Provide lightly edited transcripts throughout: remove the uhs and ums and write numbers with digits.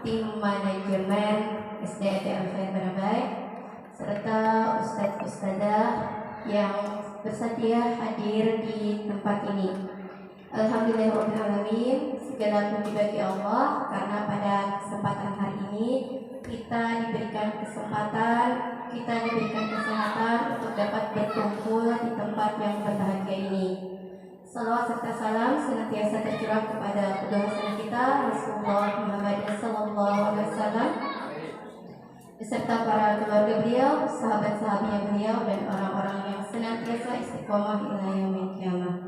tim manajemen SDT Al-Khair Barabai, serta ustadz-ustadzah yang bersedia hadir di tempat ini. Alhamdulillahirrahmanirrahim, segala puji bagi Allah karena pada kesempatan hari ini kita diberikan kesehatan untuk dapat berkumpul di tempat yang berbahagia ini. Salawat serta salam senantiasa tercurah kepada kedua hasanah kita Rasulullah Muhammad SAW beserta para keluarga beliau, sahabat-sahabatnya beliau, dan orang-orang yang senantiasa istiqomah ila yaumil qiyamah.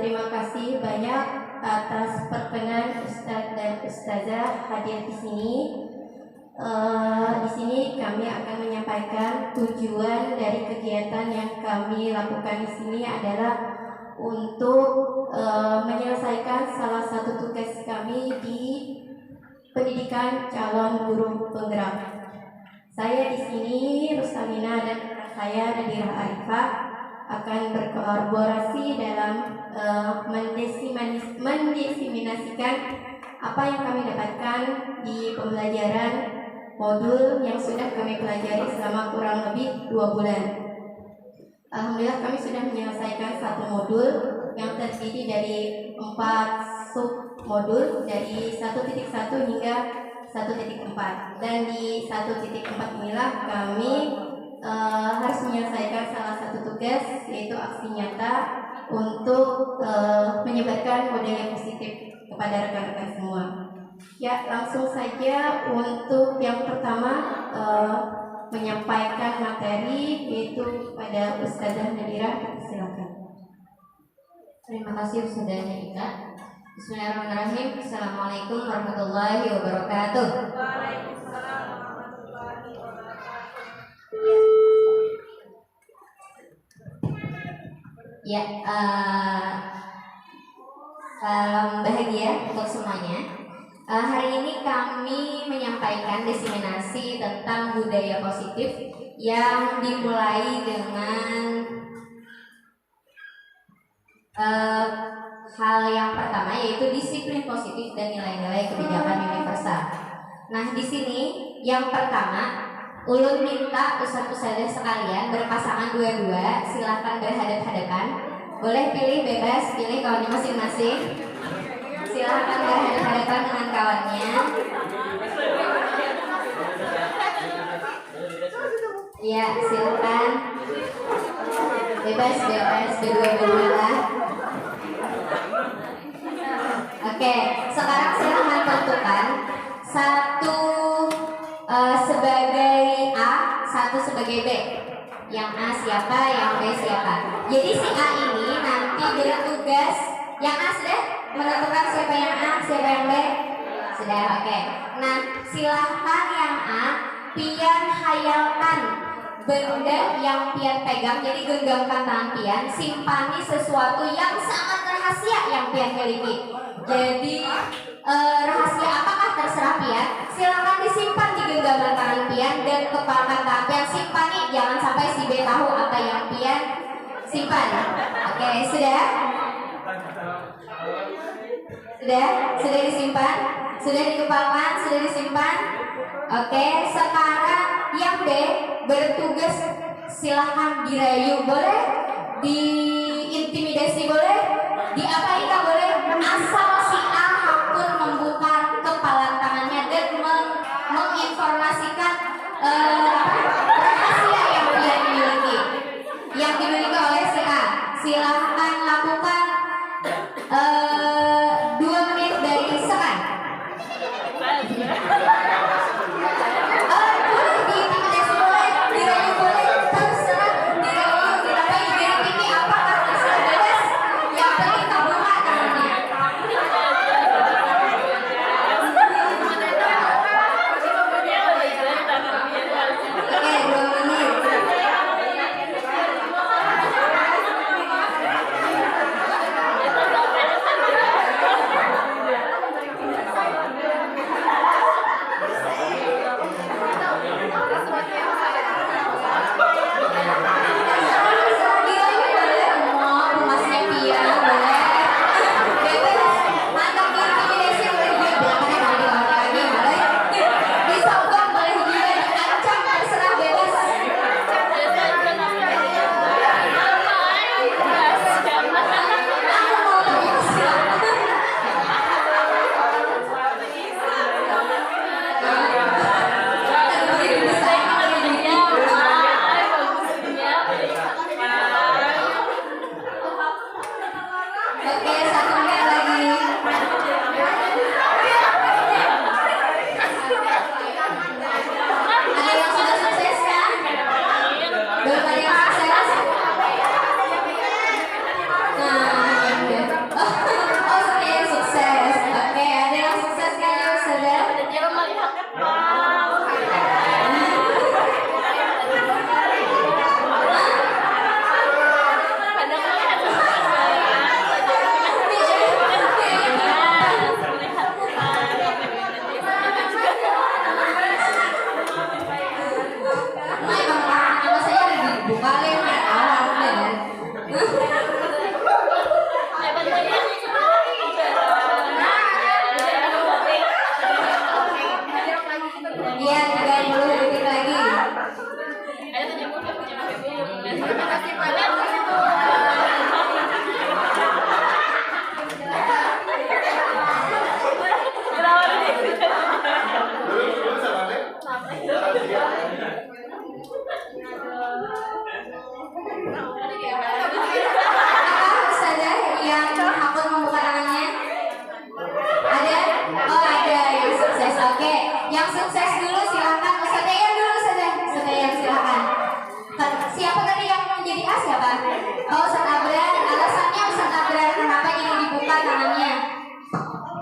Terima kasih banyak atas perkenan Ustadz dan Ustazah hadir di sini. Di sini kami akan menyampaikan tujuan dari kegiatan yang kami lakukan di sini adalah untuk menyelesaikan salah satu tugas kami di pendidikan calon guru penggerak. Saya di sini Rustamina dan saya Nadira Arifah akan berkolaborasi dalam mendesiminasikan apa yang kami dapatkan di pembelajaran modul yang sudah kami pelajari selama kurang lebih 2 bulan. Alhamdulillah kami sudah menyelesaikan satu modul yang terdiri dari 4 sub modul dari 1.1 hingga 1.4, dan di 1.4 inilah kami harus menyelesaikan salah satu tugas, yaitu aksi nyata untuk menyebarkan budaya positif kepada rekan-rekan semua. Ya, langsung saja untuk yang pertama menyampaikan materi, yaitu pada Ustazah Nadira. Silakan. Terima kasih Ustazah Nadira. Bismillahirrahmanirrahim. Assalamualaikum warahmatullahi wabarakatuh. Waalaikumsalam warahmatullahi wabarakatuh. Ya, salam bahagia untuk semuanya. Hari ini kami menyampaikan diseminasi tentang budaya positif yang dimulai dengan hal yang pertama, yaitu disiplin positif dan nilai-nilai kebijakan universal. Nah, di sini yang pertama, ulun minta ustadz-ustadzah sekalian berpasangan dua-dua, silahkan berhadap-hadapan. Boleh pilih, bebas pilih kawannya masing-masing. Silahkan berhadapan dengan kawannya. Ya, silakan. Bebas berdua-dua lah. Oke, sekarang silahkan tentukan satu sebagai A, satu sebagai B. Yang A siapa, yang B siapa. Jadi si A ini nanti bertugas. Yang A sudah menentukan siapa yang A, siapa yang B? Sudah, oke. Nah, silahkan yang A pian hayalkan benda yang pian pegang. Jadi genggamkan tangan pian, simpani sesuatu yang sangat rahasia yang pian miliki. Jadi rahasia apakah terserah pian. Silahkan disimpan di genggaman tangan pian dan kepalkan tangan pian. Simpani, jangan sampai si B tahu apa yang pian simpan. Oke, sudah? Sudah disimpan? Sudah dikepalkan? Sudah disimpan? Oke, sekarang yang B bertugas, silahkan dirayu, boleh? Diintimidasi boleh? Diapain tak boleh? Asal si A hakun membuka kepala tangannya dan menginformasikan rahasia yang dia miliki, yang dimiliki oleh si A. Silahkan lakukan 2 menit dari sekarang. Boleh diintimidasi, boleh dirayu, boleh, terserah dirayu. Kita ini apakah terserah bebas. Yang penting terbuka tangannya.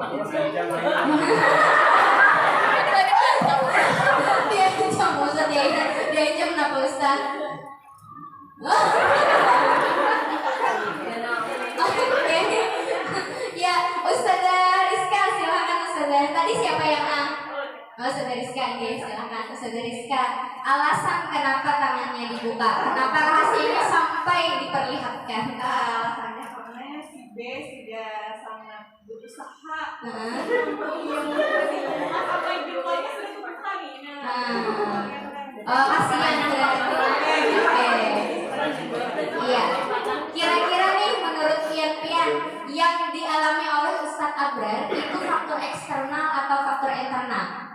Diancam Ustaz, diancam kenapa Ustaz? Oke. Ya, Ustazah Rizka silakan Ustazah. Tadi siapa yang A? Oh, Ustazah Rizka, silakan Ustazah Rizka. Alasan kenapa tangannya dibuka? Kenapa rahasianya sampai diperlihatkan? Alasannya karena si B sudah sangat berusaha Heeh. apa yang jumlahnya sudah kebuka nih. Oh, kasihan berarti. Oke. Iya. Kira-kira nih menurut Pian yang dialami oleh Ustadz Abrar itu faktor eksternal atau faktor internal?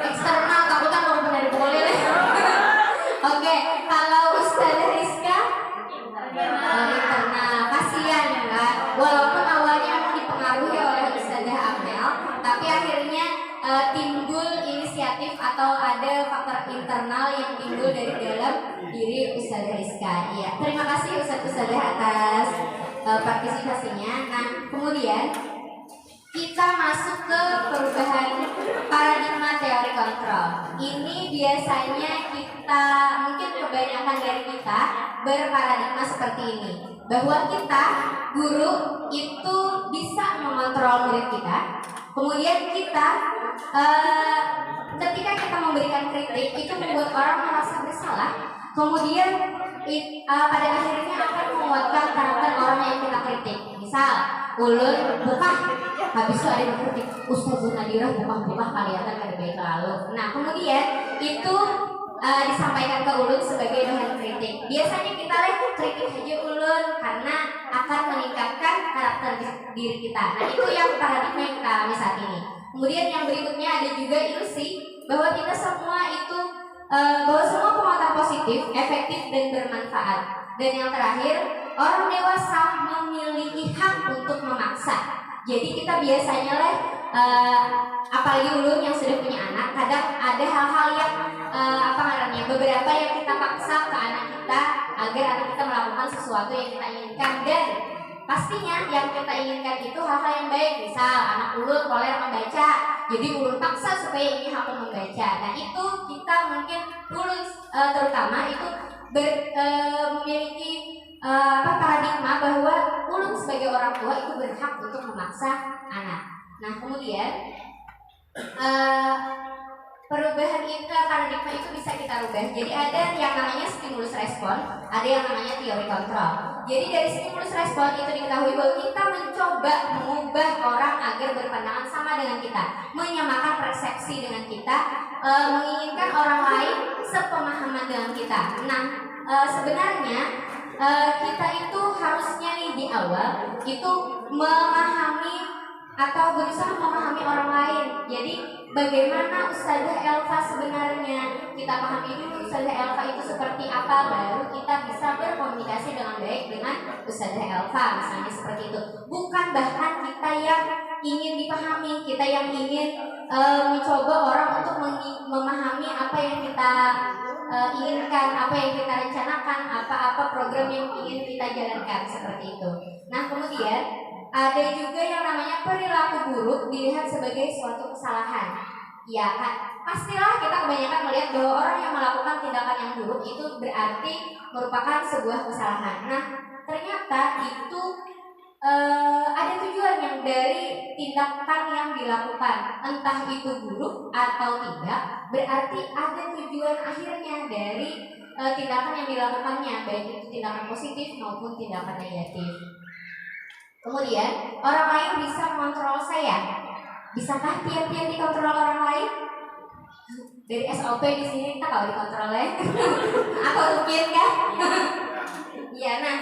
Eksternal, takutnya mau benar dipukulin. Oke, kalau Ustazah Rizka internal, kasihan ya kan. Walaupun awalnya memang dipengaruhi oleh Ustazah Amel, tapi akhirnya timbul inisiatif atau ada faktor internal yang timbul dari dalam diri Ustazah Rizka. Iya, terima kasih Ustazah atas partisipasinya. Nah, kemudian kita masuk ke perubahan paradigma teori kontrol. Ini biasanya kita, mungkin kebanyakan dari kita berparadigma seperti ini, bahwa kita, guru, itu bisa mengontrol murid kita. Kemudian kita, ketika kita memberikan kritik, itu membuat orang merasa bersalah. Kemudian pada akhirnya akan menguatkan karakter orang yang kita kritik. Misal, ulun buka, habis itu ada yang kritik Ustazah Nadirah buka kelihatan kada baik lalu. Nah, kemudian itu disampaikan ke ulun sebagai bahan kritik. Biasanya kita kritik aja ulun karena akan meningkatkan karakter diri kita. Nah, itu yang paradigma yang kita alami saat ini. Kemudian yang berikutnya ada juga ilusi bahwa kita semua itu bahwa semua penguatan positif, efektif dan bermanfaat. Dan yang terakhir, orang dewasa memiliki hak untuk memaksa. Jadi kita biasanya apalagi ulun yang sudah punya anak, kadang ada hal-hal yang beberapa yang kita paksa ke anak kita agar anak kita melakukan sesuatu yang kita inginkan, dan pastinya yang kita inginkan itu hal-hal yang baik. Misal anak ulun koler membaca, jadi ulun paksa supaya ini hakun membaca. Nah, itu kita mungkin ulun terutama itu memiliki paradigma bahwa ulun sebagai orang tua itu berhak untuk memaksa anak. Nah, kemudian perubahan paradigma itu bisa kita rubah. Jadi ada yang namanya stimulus respon, ada yang namanya teori kontrol. Jadi dari stimulus respon itu diketahui bahwa kita mencoba mengubah orang agar berpandangan sama dengan kita, menyamakan persepsi dengan kita, menginginkan orang lain sepemahaman dengan kita. Nah, sebenarnya kita itu harusnya nih di awal itu memahami atau berusaha memahami orang lain. Jadi bagaimana Ustazah Elva sebenarnya, kita pahami dulu Ustazah Elva itu seperti apa, baru kita bisa berkomunikasi dengan baik dengan Ustazah Elva, misalnya seperti itu. Bukan bahkan kita yang ingin dipahami, kita yang ingin mencoba orang untuk memahami apa yang kita inginkan, apa yang kita rencanakan, apa-apa program yang ingin kita jalankan, seperti itu. Nah, kemudian ada juga yang namanya perilaku buruk dilihat sebagai suatu kesalahan. Ya kan, pastilah kita kebanyakan melihat bahwa orang yang melakukan tindakan yang buruk itu berarti merupakan sebuah kesalahan. Nah, ternyata itu ada tujuan yang dari tindakan yang dilakukan, entah itu buruk atau tidak, berarti ada tujuan akhirnya dari tindakan yang dilakukannya, baik itu tindakan positif maupun tindakan negatif. Kemudian orang lain bisa mengontrol saya. Bisakah Pian dikontrol orang lain? Dari SOP di sini kita kalau dikontrol ya. Aku mungkin kan? Ya, nah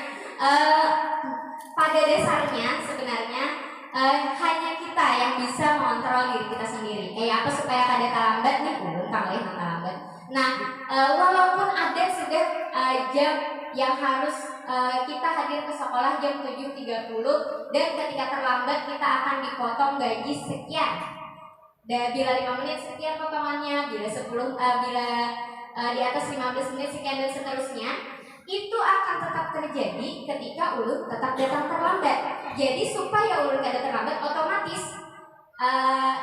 pada dasarnya sebenarnya hanya kita yang bisa mengontrol diri kita sendiri. Apa supaya kada terlambat nih? Kang terlambat. Nah, walaupun ada sudah jam yang harus kita hadir ke sekolah jam 7.30 dan ketika terlambat kita akan dipotong gaji sekian. Dan bila 5 menit sekian potongannya, bila 10 bila di atas 15 menit sekian dan seterusnya. itu akan tetap terjadi ketika ulun tetap datang terlambat. Jadi supaya ulun tidak terlambat, otomatis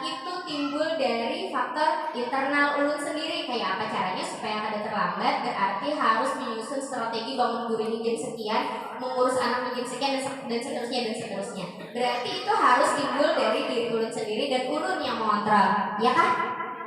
itu timbul dari faktor internal ulun sendiri. Kayak apa caranya supaya kada terlambat? Berarti harus menyusun strategi bangun guring jam sekian, mengurus anak jam sekian, dan seterusnya. Berarti itu harus timbul dari diri ulun sendiri dan ulun yang mengontrol, ya kan?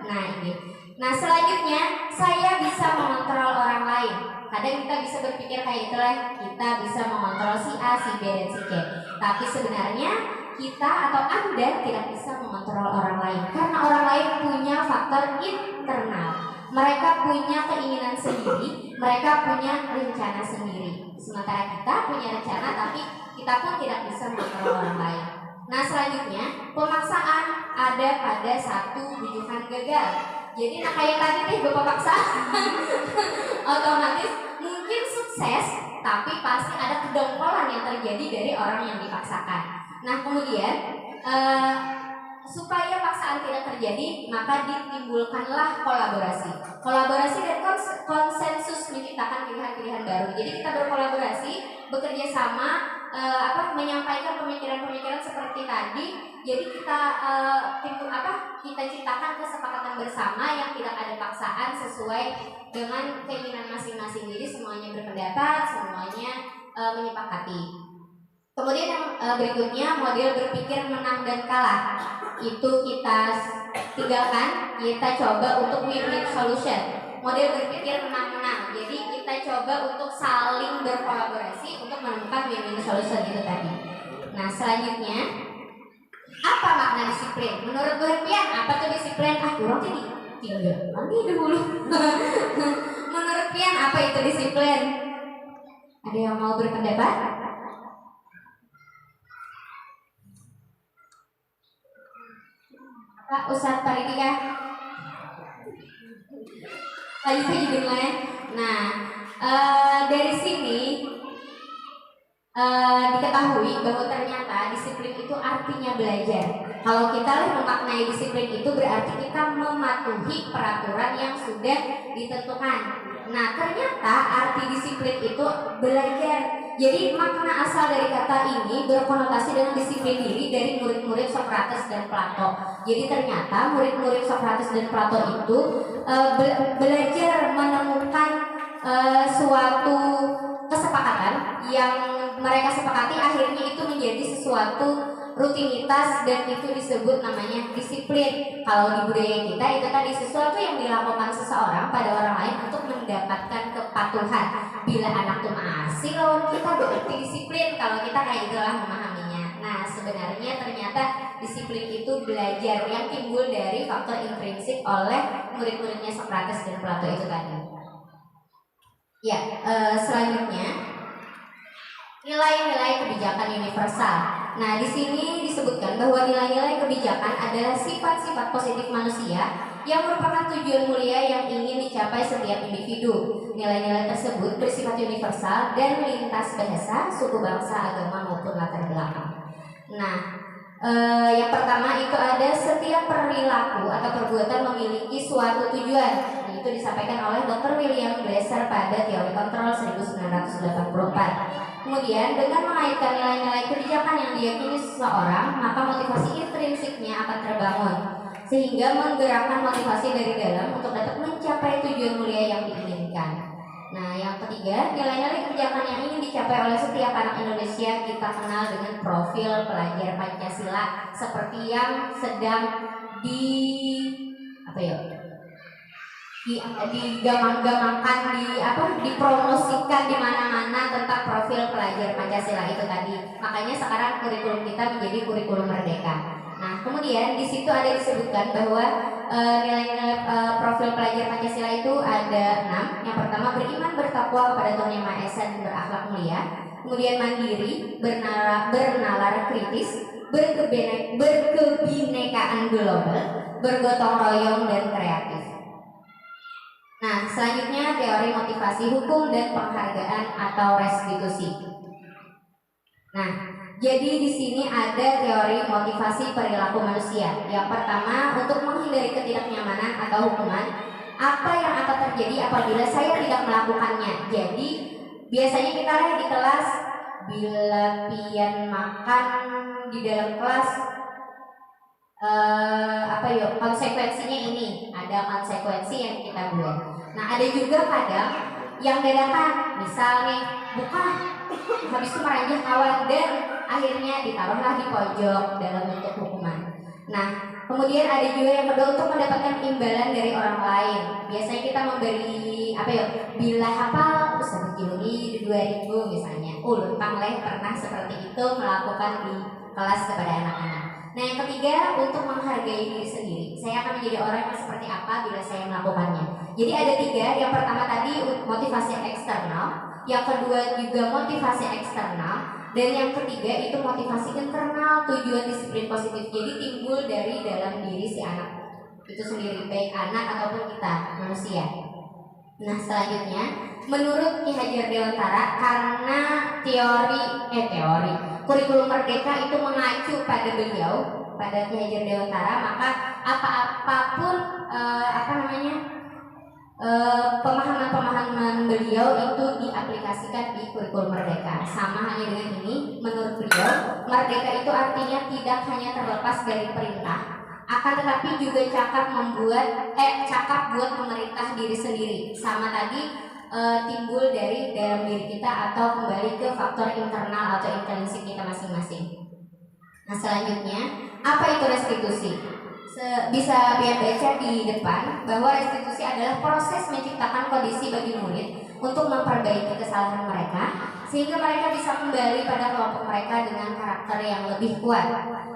Nah ini. Nah selanjutnya saya bisa mengontrol orang lain. Kadang kita bisa berpikir kayak itulah, kita bisa mengontrol si A, si B, dan si C. Tapi sebenarnya kita atau Anda tidak bisa mengontrol orang lain, karena orang lain punya faktor internal. Mereka punya keinginan sendiri, mereka punya rencana sendiri. Sementara kita punya rencana, tapi kita pun tidak bisa mengontrol orang lain. Nah selanjutnya, pemaksaan ada pada satu rujukan gagal. Jadi kayak tadi nih bapak paksa otomatis mungkin sukses, tapi pasti ada kedongkolan yang terjadi dari orang yang dipaksakan. Nah kemudian supaya paksaan tidak terjadi, maka ditimbulkanlah kolaborasi dan konsensus menciptakan pilihan-pilihan baru. Jadi kita berkolaborasi, bekerja sama, menyampaikan pemikiran-pemikiran seperti tadi. Jadi kita kita ciptakan kesepakatan bersama yang tidak ada paksaan, sesuai dengan keinginan masing-masing. Jadi semuanya berpendapat, semuanya menyepakati. Kemudian yang berikutnya, model berpikir menang dan kalah. Itu kita tinggalkan, kita coba untuk win-win solution. Model berpikir menang-menang. Jadi kita coba untuk saling berkolaborasi untuk menemukan win-win solution itu tadi. Nah selanjutnya, apa makna disiplin? Menurut Bu Herpian, apa tuh disiplin? Kurang tadi tinggal nanti dulu. Menurut Pian, apa itu disiplin? Ada yang mau berpendapat? Pak Ustadz Paridika lagi juga lain. Nah dari sini diketahui bahwa ternyata disiplin itu artinya belajar. Kalau kita memaknai disiplin itu berarti kita mematuhi peraturan yang sudah ditentukan. Nah ternyata arti disiplin itu belajar. Jadi makna asal dari kata ini berkonotasi dengan disiplin diri dari murid-murid Sokrates dan Plato. Jadi ternyata murid-murid Sokrates dan Plato itu belajar menemukan suatu kesepakatan yang mereka sepakati, akhirnya itu menjadi sesuatu rutinitas dan itu disebut namanya disiplin. Kalau di budaya kita itu tadi sesuatu yang dilakukan seseorang pada orang lain untuk mendapatkan kepatuhan. Bila anak tuh masih lawan kita berarti disiplin. Kalau kita kayak itulah memahaminya. Nah sebenarnya ternyata disiplin itu belajar yang timbul dari faktor intrinsik oleh murid-muridnya Sokrates dan Plato itu tadi. Ya, selanjutnya nilai-nilai kebijakan universal. Nah, di sini disebutkan bahwa nilai-nilai kebijakan adalah sifat-sifat positif manusia yang merupakan tujuan mulia yang ingin dicapai setiap individu. Nilai-nilai tersebut bersifat universal dan lintas bahasa, suku, bangsa, agama maupun latar belakang. Nah, yang pertama itu ada setiap perilaku atau perbuatan memiliki suatu tujuan. Itu disampaikan oleh Dr. William Glasser pada Teori Kontrol 1984. Kemudian dengan mengaitkan nilai-nilai kebijakan yang diyakini seseorang, maka motivasi intrinsiknya akan terbangun sehingga menggerakkan motivasi dari dalam untuk dapat mencapai tujuan mulia yang diinginkan. Nah, yang ketiga, nilai-nilai kebijakan yang ingin dicapai oleh setiap anak Indonesia kita kenal dengan profil pelajar Pancasila seperti yang sedang digamang-gamangkan, dipromosikan di mana-mana tentang profil pelajar Pancasila itu tadi. Makanya sekarang kurikulum kita menjadi kurikulum merdeka. Nah, kemudian di situ ada disebutkan bahwa nilai-nilai profil pelajar Pancasila itu ada 6. Yang pertama, beriman bertakwa kepada Tuhan Yang Maha Esa dan berakhlak mulia. Kemudian mandiri, bernalar kritis, berkebinekaan global, bergotong royong dan kreatif. Nah, selanjutnya teori motivasi hukum dan penghargaan atau restitusi. Nah, jadi di sini ada teori motivasi perilaku manusia. Yang pertama, untuk menghindari ketidaknyamanan atau hukuman, apa yang akan terjadi apabila saya tidak melakukannya. Jadi Biasanya kita lihat di kelas, bila pian makan di dalam kelas, konsekuensinya ini, ada konsekuensi yang kita buat. Nah, ada juga kadang yang dadakan, misal nih buka, habis itu meranjang kawan dan akhirnya ditaruhlah di pojok dalam bentuk hukuman. Nah, kemudian ada juga yang kedua untuk mendapatkan imbalan dari orang lain. Biasanya kita memberi bila hafal terus bagi 2.000 misalnya. Luntang leh pernah seperti itu melakukan di kelas kepada anak-anak. Nah, yang ketiga untuk menghargai diri sendiri. Saya akan menjadi orang yang seperti apa bila saya melakukannya. Jadi ada 3. Yang pertama tadi motivasi eksternal, yang kedua juga motivasi eksternal, dan yang ketiga itu motivasi internal, tujuan disiplin positif. Jadi timbul dari dalam diri si anak itu sendiri, baik anak ataupun kita manusia. Nah, selanjutnya menurut Ki Hajar Dewantara, karena teori kurikulum merdeka itu mengacu pada beliau, pada Ki Hajar Dewantara, maka apapun pemahaman beliau itu diaplikasikan di kurikulum merdeka. Sama halnya dengan ini, menurut beliau merdeka itu artinya tidak hanya terlepas dari perintah, akan tetapi juga cakap buat memerintah diri sendiri. Sama tadi timbul dari dalam diri kita atau kembali ke faktor internal atau intrinsik kita masing-masing. Nah, selanjutnya apa itu restitusi? Bisa biar baca di depan bahwa restitusi adalah proses menciptakan kondisi bagi murid untuk memperbaiki kesalahan mereka sehingga mereka bisa kembali pada kelompok mereka dengan karakter yang lebih kuat.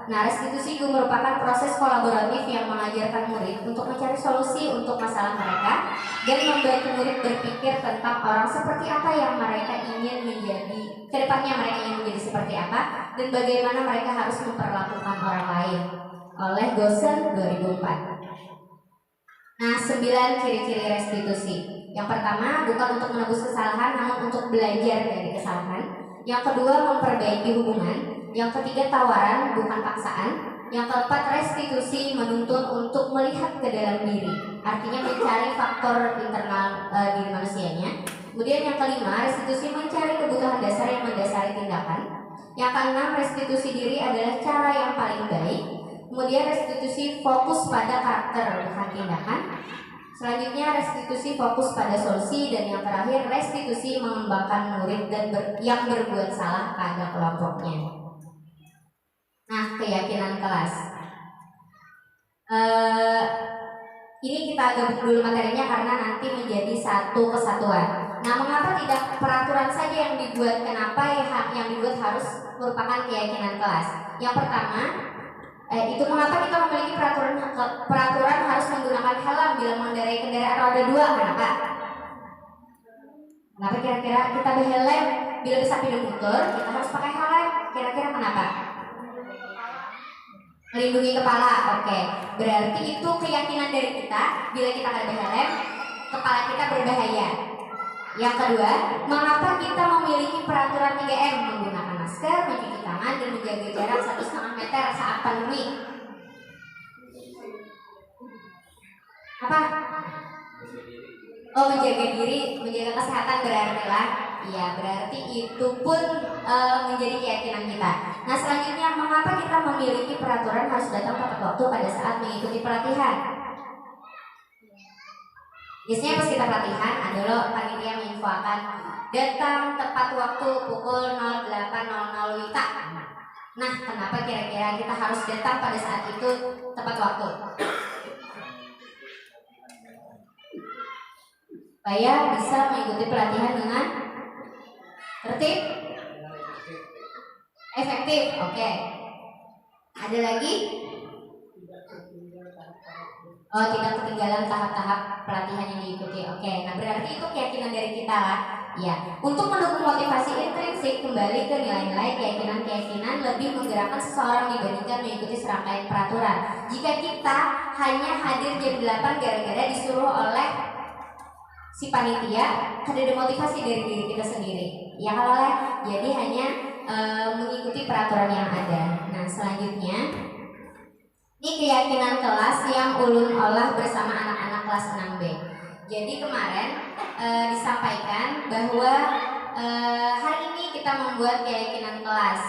Nah, restitusi juga merupakan proses kolaboratif yang mengajarkan murid untuk mencari solusi untuk masalah mereka dan membantu murid berpikir tentang orang seperti apa yang mereka ingin menjadi, kedepannya mereka ingin menjadi seperti apa dan bagaimana mereka harus memperlakukan orang lain. Oleh Gosen 2004. Nah, 9 ciri-ciri restitusi. Yang pertama, bukan untuk menebus kesalahan, namun untuk belajar dari kesalahan. Yang kedua, memperbaiki hubungan. Yang ketiga, tawaran, bukan paksaan. Yang keempat, restitusi menuntun untuk melihat ke dalam diri. Artinya mencari faktor internal diri manusianya. Kemudian yang kelima, restitusi mencari kebutuhan dasar yang mendasari tindakan. Yang keenam, restitusi diri adalah cara yang paling baik. Kemudian restitusi fokus pada karakter bukan tindakan. Selanjutnya restitusi fokus pada solusi, dan yang terakhir restitusi mengembangkan murid dan yang berbuat salah pada kelompoknya. Nah, keyakinan kelas. Ini kita gabung dulu materinya karena nanti menjadi satu kesatuan. Nah, mengapa tidak peraturan saja yang dibuat? Kenapa yang dibuat harus merupakan keyakinan kelas? Yang pertama, itu mengapa kita memiliki peraturan harus menggunakan helm bila mengendarai kendaraan roda 2? Kenapa? Kenapa kira-kira kita berhelm bila bisa pindah motor kita harus pakai helm? Kira-kira kenapa? Melindungi kepala. Oke. Berarti itu keyakinan dari kita. Bila kita nggak berhelm, kepala kita berbahaya. Yang kedua, mengapa kita memiliki peraturan 3M? Menggunakan masker, mencuci tangan, dan menjaga jarak 1,5 meter saat pandemi. Apa? Menjaga diri, menjaga kesehatan berarti lah. Iya, berarti itu pun menjadi keyakinan kita. Nah, selanjutnya, mengapa kita memiliki peraturan harus datang tepat waktu pada saat mengikuti pelatihan? Biasanya pas kita pelatihan, ada loh panitia menginfokan datang tepat waktu pukul 08.00 WITA. Nah, kenapa kira-kira kita harus datang pada saat itu tepat waktu? Supaya bisa mengikuti pelatihan dengan tertib, efektif. Oke. Ada lagi? Tidak ketinggalan tahap-tahap pelatihan yang diikuti. Oke, nah berarti itu keyakinan dari kita lah. Ya, untuk mendukung motivasi intrinsik kembali ke nilai-nilai keyakinan-keyakinan lebih menggerakkan seseorang dibandingkan mengikuti serangkaian peraturan. Jika kita hanya hadir jam 8 gara-gara disuruh oleh si panitia, ada demotivasi dari diri kita sendiri. Ya kalau jadi hanya mengikuti peraturan yang ada. Nah, selanjutnya ini keyakinan kelas yang ulun olah bersama anak-anak kelas 6B. Jadi kemarin disampaikan bahwa hari ini kita membuat keyakinan kelas.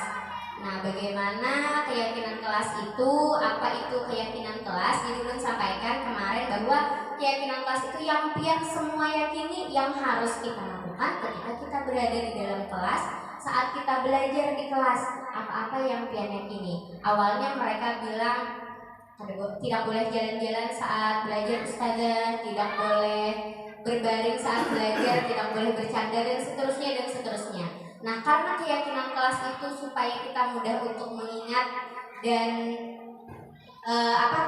Nah, bagaimana keyakinan kelas itu? Apa itu keyakinan kelas? Jadi belum sampaikan kemarin bahwa keyakinan kelas itu yang pian semua yakini yang harus kita lakukan ketika kita berada di dalam kelas, saat kita belajar di kelas. Apa-apa yang pian yakini. Awalnya mereka bilang tidak boleh jalan-jalan saat belajar ustazah, tidak boleh berbaring saat belajar, tidak boleh bercanda dan seterusnya. Nah, karena keyakinan kelas itu supaya kita mudah untuk mengingat dan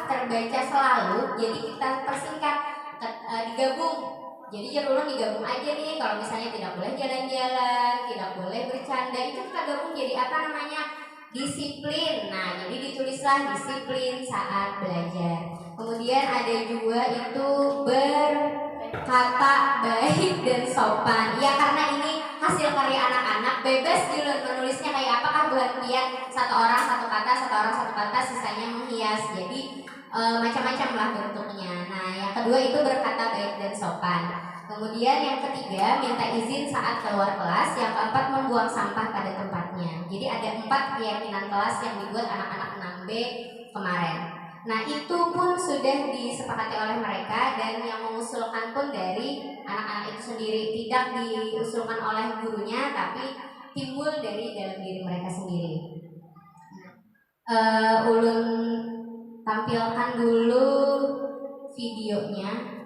terbaca selalu, jadi kita persingkat, digabung. Jadi jadulnya digabung aja nih. Kalau misalnya tidak boleh jalan-jalan, tidak boleh bercanda, itu kita gabung jadi disiplin. Nah, jadi ditulislah disiplin saat belajar. Kemudian ada juga itu berkata baik dan sopan. Ya, karena ini hasil karya anak-anak, bebas menulisnya kayak apakah buat lihat satu orang satu kata, sisanya menghias. Jadi macam-macam lah bentuknya. Nah, yang kedua itu berkata baik dan sopan. Kemudian yang ketiga minta izin saat keluar kelas. Yang keempat membuang sampah pada tempatnya. Jadi ada 4 keyakinan kelas yang dibuat anak-anak 6B kemarin. Nah, itu pun sudah disepakati oleh mereka dan yang mengusulkan pun dari anak-anak itu sendiri, tidak diusulkan oleh gurunya tapi timbul dari dalam diri mereka sendiri. Ulun tampilkan dulu videonya.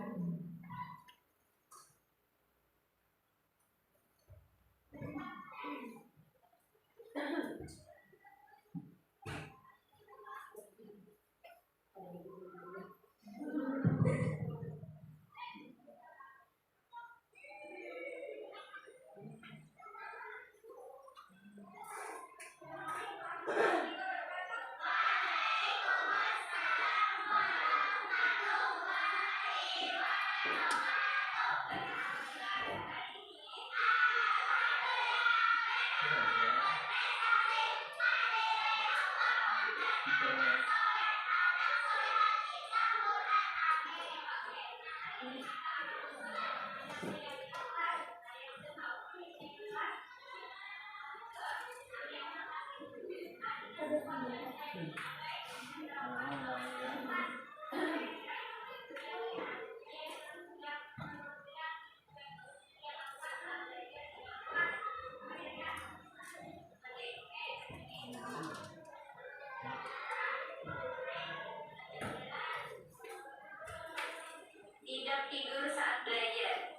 Tidak tidur saat belajar.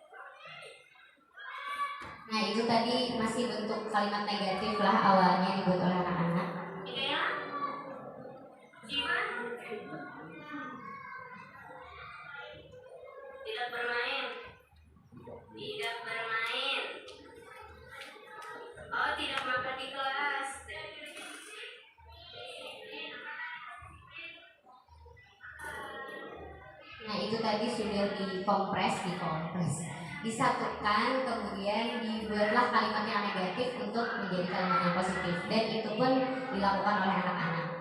Nah, itu tadi masih bentuk kalimat negatif lah awalnya dibuat oleh anak-anak. Iya. Gimana? Tidak bermain. Tidak bermain. Oh, tidak makan di kelas. Nah, itu tadi sudah dikompres, disatukan, kemudian dibuatlah kalimat yang negatif untuk menjadi kalimat yang positif, dan itu pun dilakukan oleh anak-anak.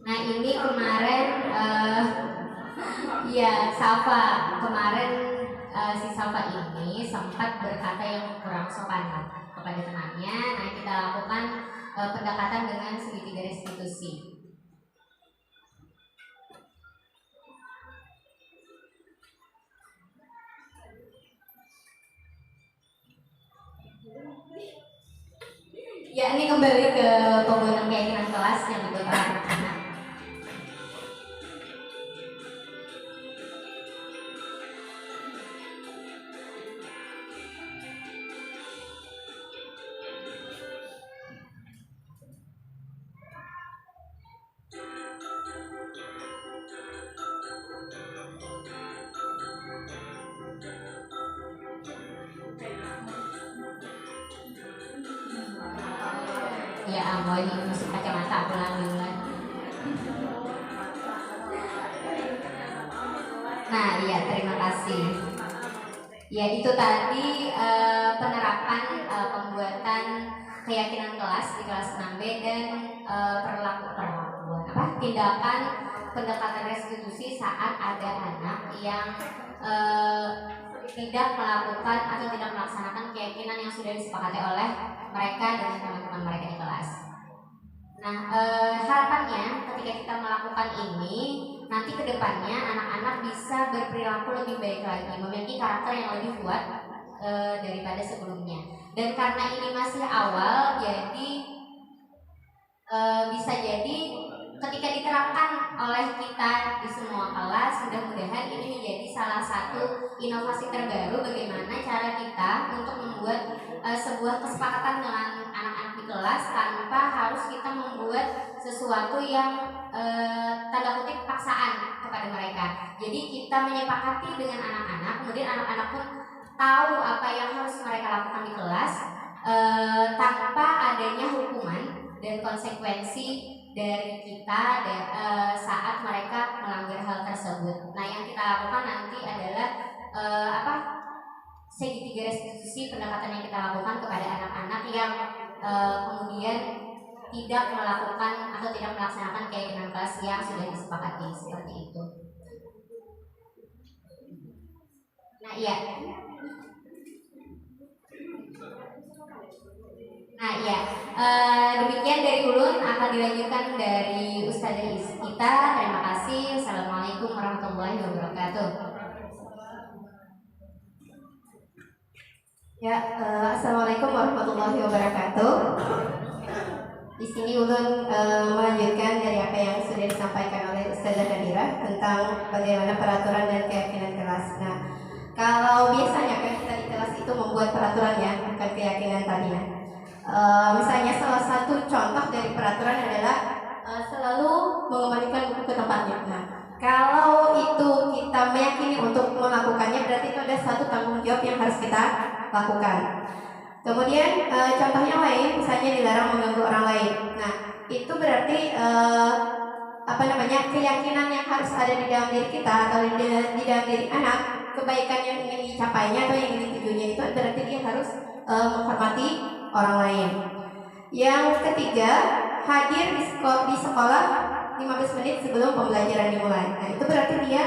Nah, ini kemarin Safa kemarin si Safa ini sempat berkata yang kurang sopan kepada temannya. Nah, kita lakukan pendekatan dengan segitiga restitusi. Ya, ini kembali ke pembuatan keyakinan kelas yang dibuat oleh anak-anak. Ya ampun, ini musik kacamata pulang duluan. iya, terima kasih. Ya, itu tadi penerapan pembuatan keyakinan kelas di kelas 6B dan tindakan pendekatan restitusi saat ada anak yang tidak melakukan atau tidak melaksanakan keyakinan yang sudah disepakati oleh mereka dengan teman-teman mereka di kelas. Nah, harapannya ketika kita melakukan ini, nanti kedepannya anak-anak bisa berperilaku lebih baik lagi, memiliki karakter yang lebih kuat daripada sebelumnya. Dan karena ini masih awal, jadi bisa jadi ketika diterapkan oleh kita di semua kelas, mudah-mudahan ini menjadi salah satu inovasi terbaru bagaimana cara kita untuk membuat sebuah kesepakatan dengan anak-anak di kelas tanpa harus kita membuat sesuatu yang tanda kutip paksaan kepada mereka. Jadi kita menyepakati dengan anak-anak, kemudian anak-anak pun tahu apa yang harus mereka lakukan di kelas tanpa adanya hukuman dan konsekuensi dari kita saat mereka melanggar hal tersebut. Nah, yang kita lakukan nanti adalah segitiga restitusi pendekatan yang kita lakukan kepada anak-anak yang kemudian tidak melakukan atau tidak melaksanakan keyakinan kelas yang sudah disepakati seperti itu. Nah, iya. Demikian dari Ulun, akan dilanjutkan dari Ustazah kita. Terima kasih. Assalamualaikum warahmatullahi wabarakatuh. Ya, assalamualaikum warahmatullahi wabarakatuh. Di sini Ulun melanjutkan dari apa yang sudah disampaikan oleh Ustazah Nadira tentang bagaimana peraturan dan keyakinan kelas. Nah, kalau biasanya kan kita di kelas itu membuat peraturannya, bukan keyakinan tadinya. Misalnya salah satu contoh dari peraturan adalah selalu mengembalikan buku ke tempatnya. Nah, kalau itu kita meyakini untuk melakukannya, berarti itu ada satu tanggung jawab yang harus kita lakukan. Kemudian contoh yang lain, misalnya dilarang mengganggu orang lain. Nah, itu berarti keyakinan yang harus ada di dalam diri kita atau di dalam diri anak, kebaikan yang ingin dicapainya atau yang ingin ditujunya itu berarti dia harus menghormati orang lain. Yang ketiga, hadir di sekolah 15 menit sebelum pembelajaran dimulai. Nah, itu berarti dia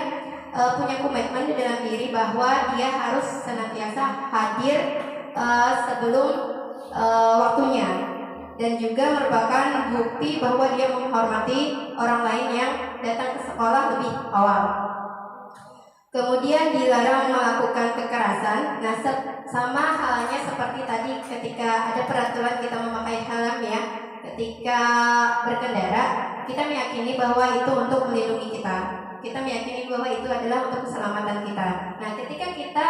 punya komitmen di dalam diri bahwa dia harus senantiasa hadir sebelum waktunya, dan juga merupakan bukti bahwa dia menghormati orang lain yang datang ke sekolah lebih awal. Kemudian dilarang melakukan kekerasan. Nah, sama halnya seperti tadi ketika ada peraturan kita memakai helm ya, ketika berkendara kita meyakini bahwa itu untuk melindungi kita. Kita meyakini bahwa itu adalah untuk keselamatan kita. Nah, ketika kita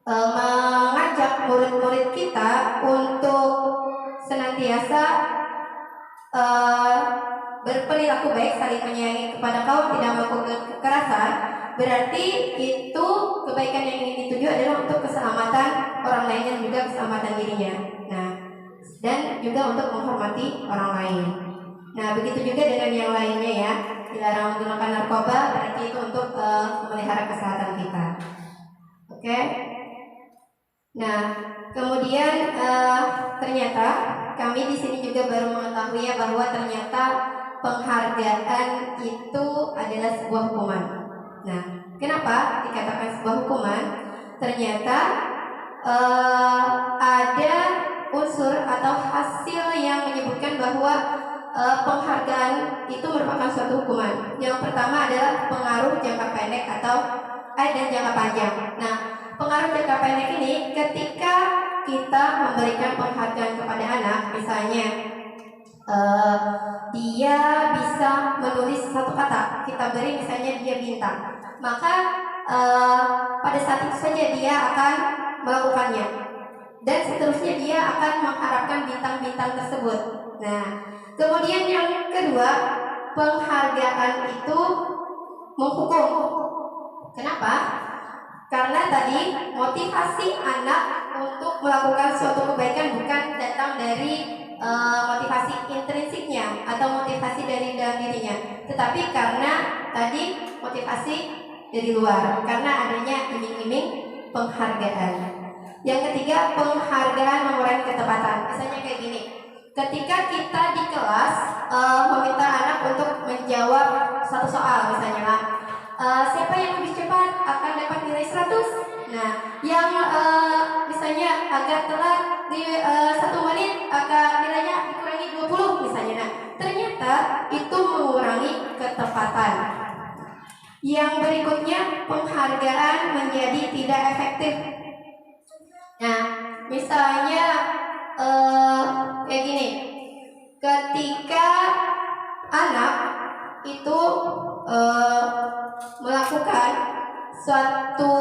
mengajak murid-murid kita untuk senantiasa berperilaku baik, saling menyayangi kepada kaum, tidak melakukan kekerasan, berarti itu kebaikan yang ingin dituju adalah untuk keselamatan orang lain dan juga keselamatan dirinya. Nah, dan juga untuk menghormati orang lain. Nah, begitu juga dengan yang lainnya ya. Dilarang menggunakan narkoba berarti itu untuk memelihara kesehatan kita. Oke. Nah, kemudian ternyata kami di sini juga baru mengetahui ya bahwa ternyata penghargaan itu adalah sebuah hukuman. Nah, kenapa dikatakan sebuah hukuman? Ternyata ada unsur atau hasil yang menyebutkan bahwa penghargaan itu merupakan suatu hukuman. Yang pertama adalah pengaruh jangka pendek dan jangka panjang. Nah, pengaruh jangka pendek ini ketika kita memberikan penghargaan kepada anak, misalnya dia bisa menulis satu kata, kita beri misalnya dia bintang, maka pada saat itu saja dia akan melakukannya, dan seterusnya dia akan mengharapkan bintang-bintang tersebut. Nah, kemudian yang kedua, penghargaan itu menghukum. Kenapa? Karena tadi motivasi anak untuk melakukan suatu kebaikan bukan datang dari motivasi intrinsiknya atau motivasi dari dalam dirinya, tetapi karena tadi motivasi dari luar, karena adanya iming-iming penghargaan. Yang ketiga, penghargaan mengurangi ketepatan. Misalnya kayak gini, ketika kita di kelas meminta anak untuk menjawab satu soal, misalnya lah, siapa yang lebih cepat akan dapat nilai 100. Nah, yang misalnya agak telat di 1 menit agak nilainya dikurangi 20 misalnya. Nah, ternyata itu mengurangi ketepatan. Yang berikutnya, penghargaan menjadi tidak efektif. Nah, misalnya kayak gini, ketika anak itu melakukan suatu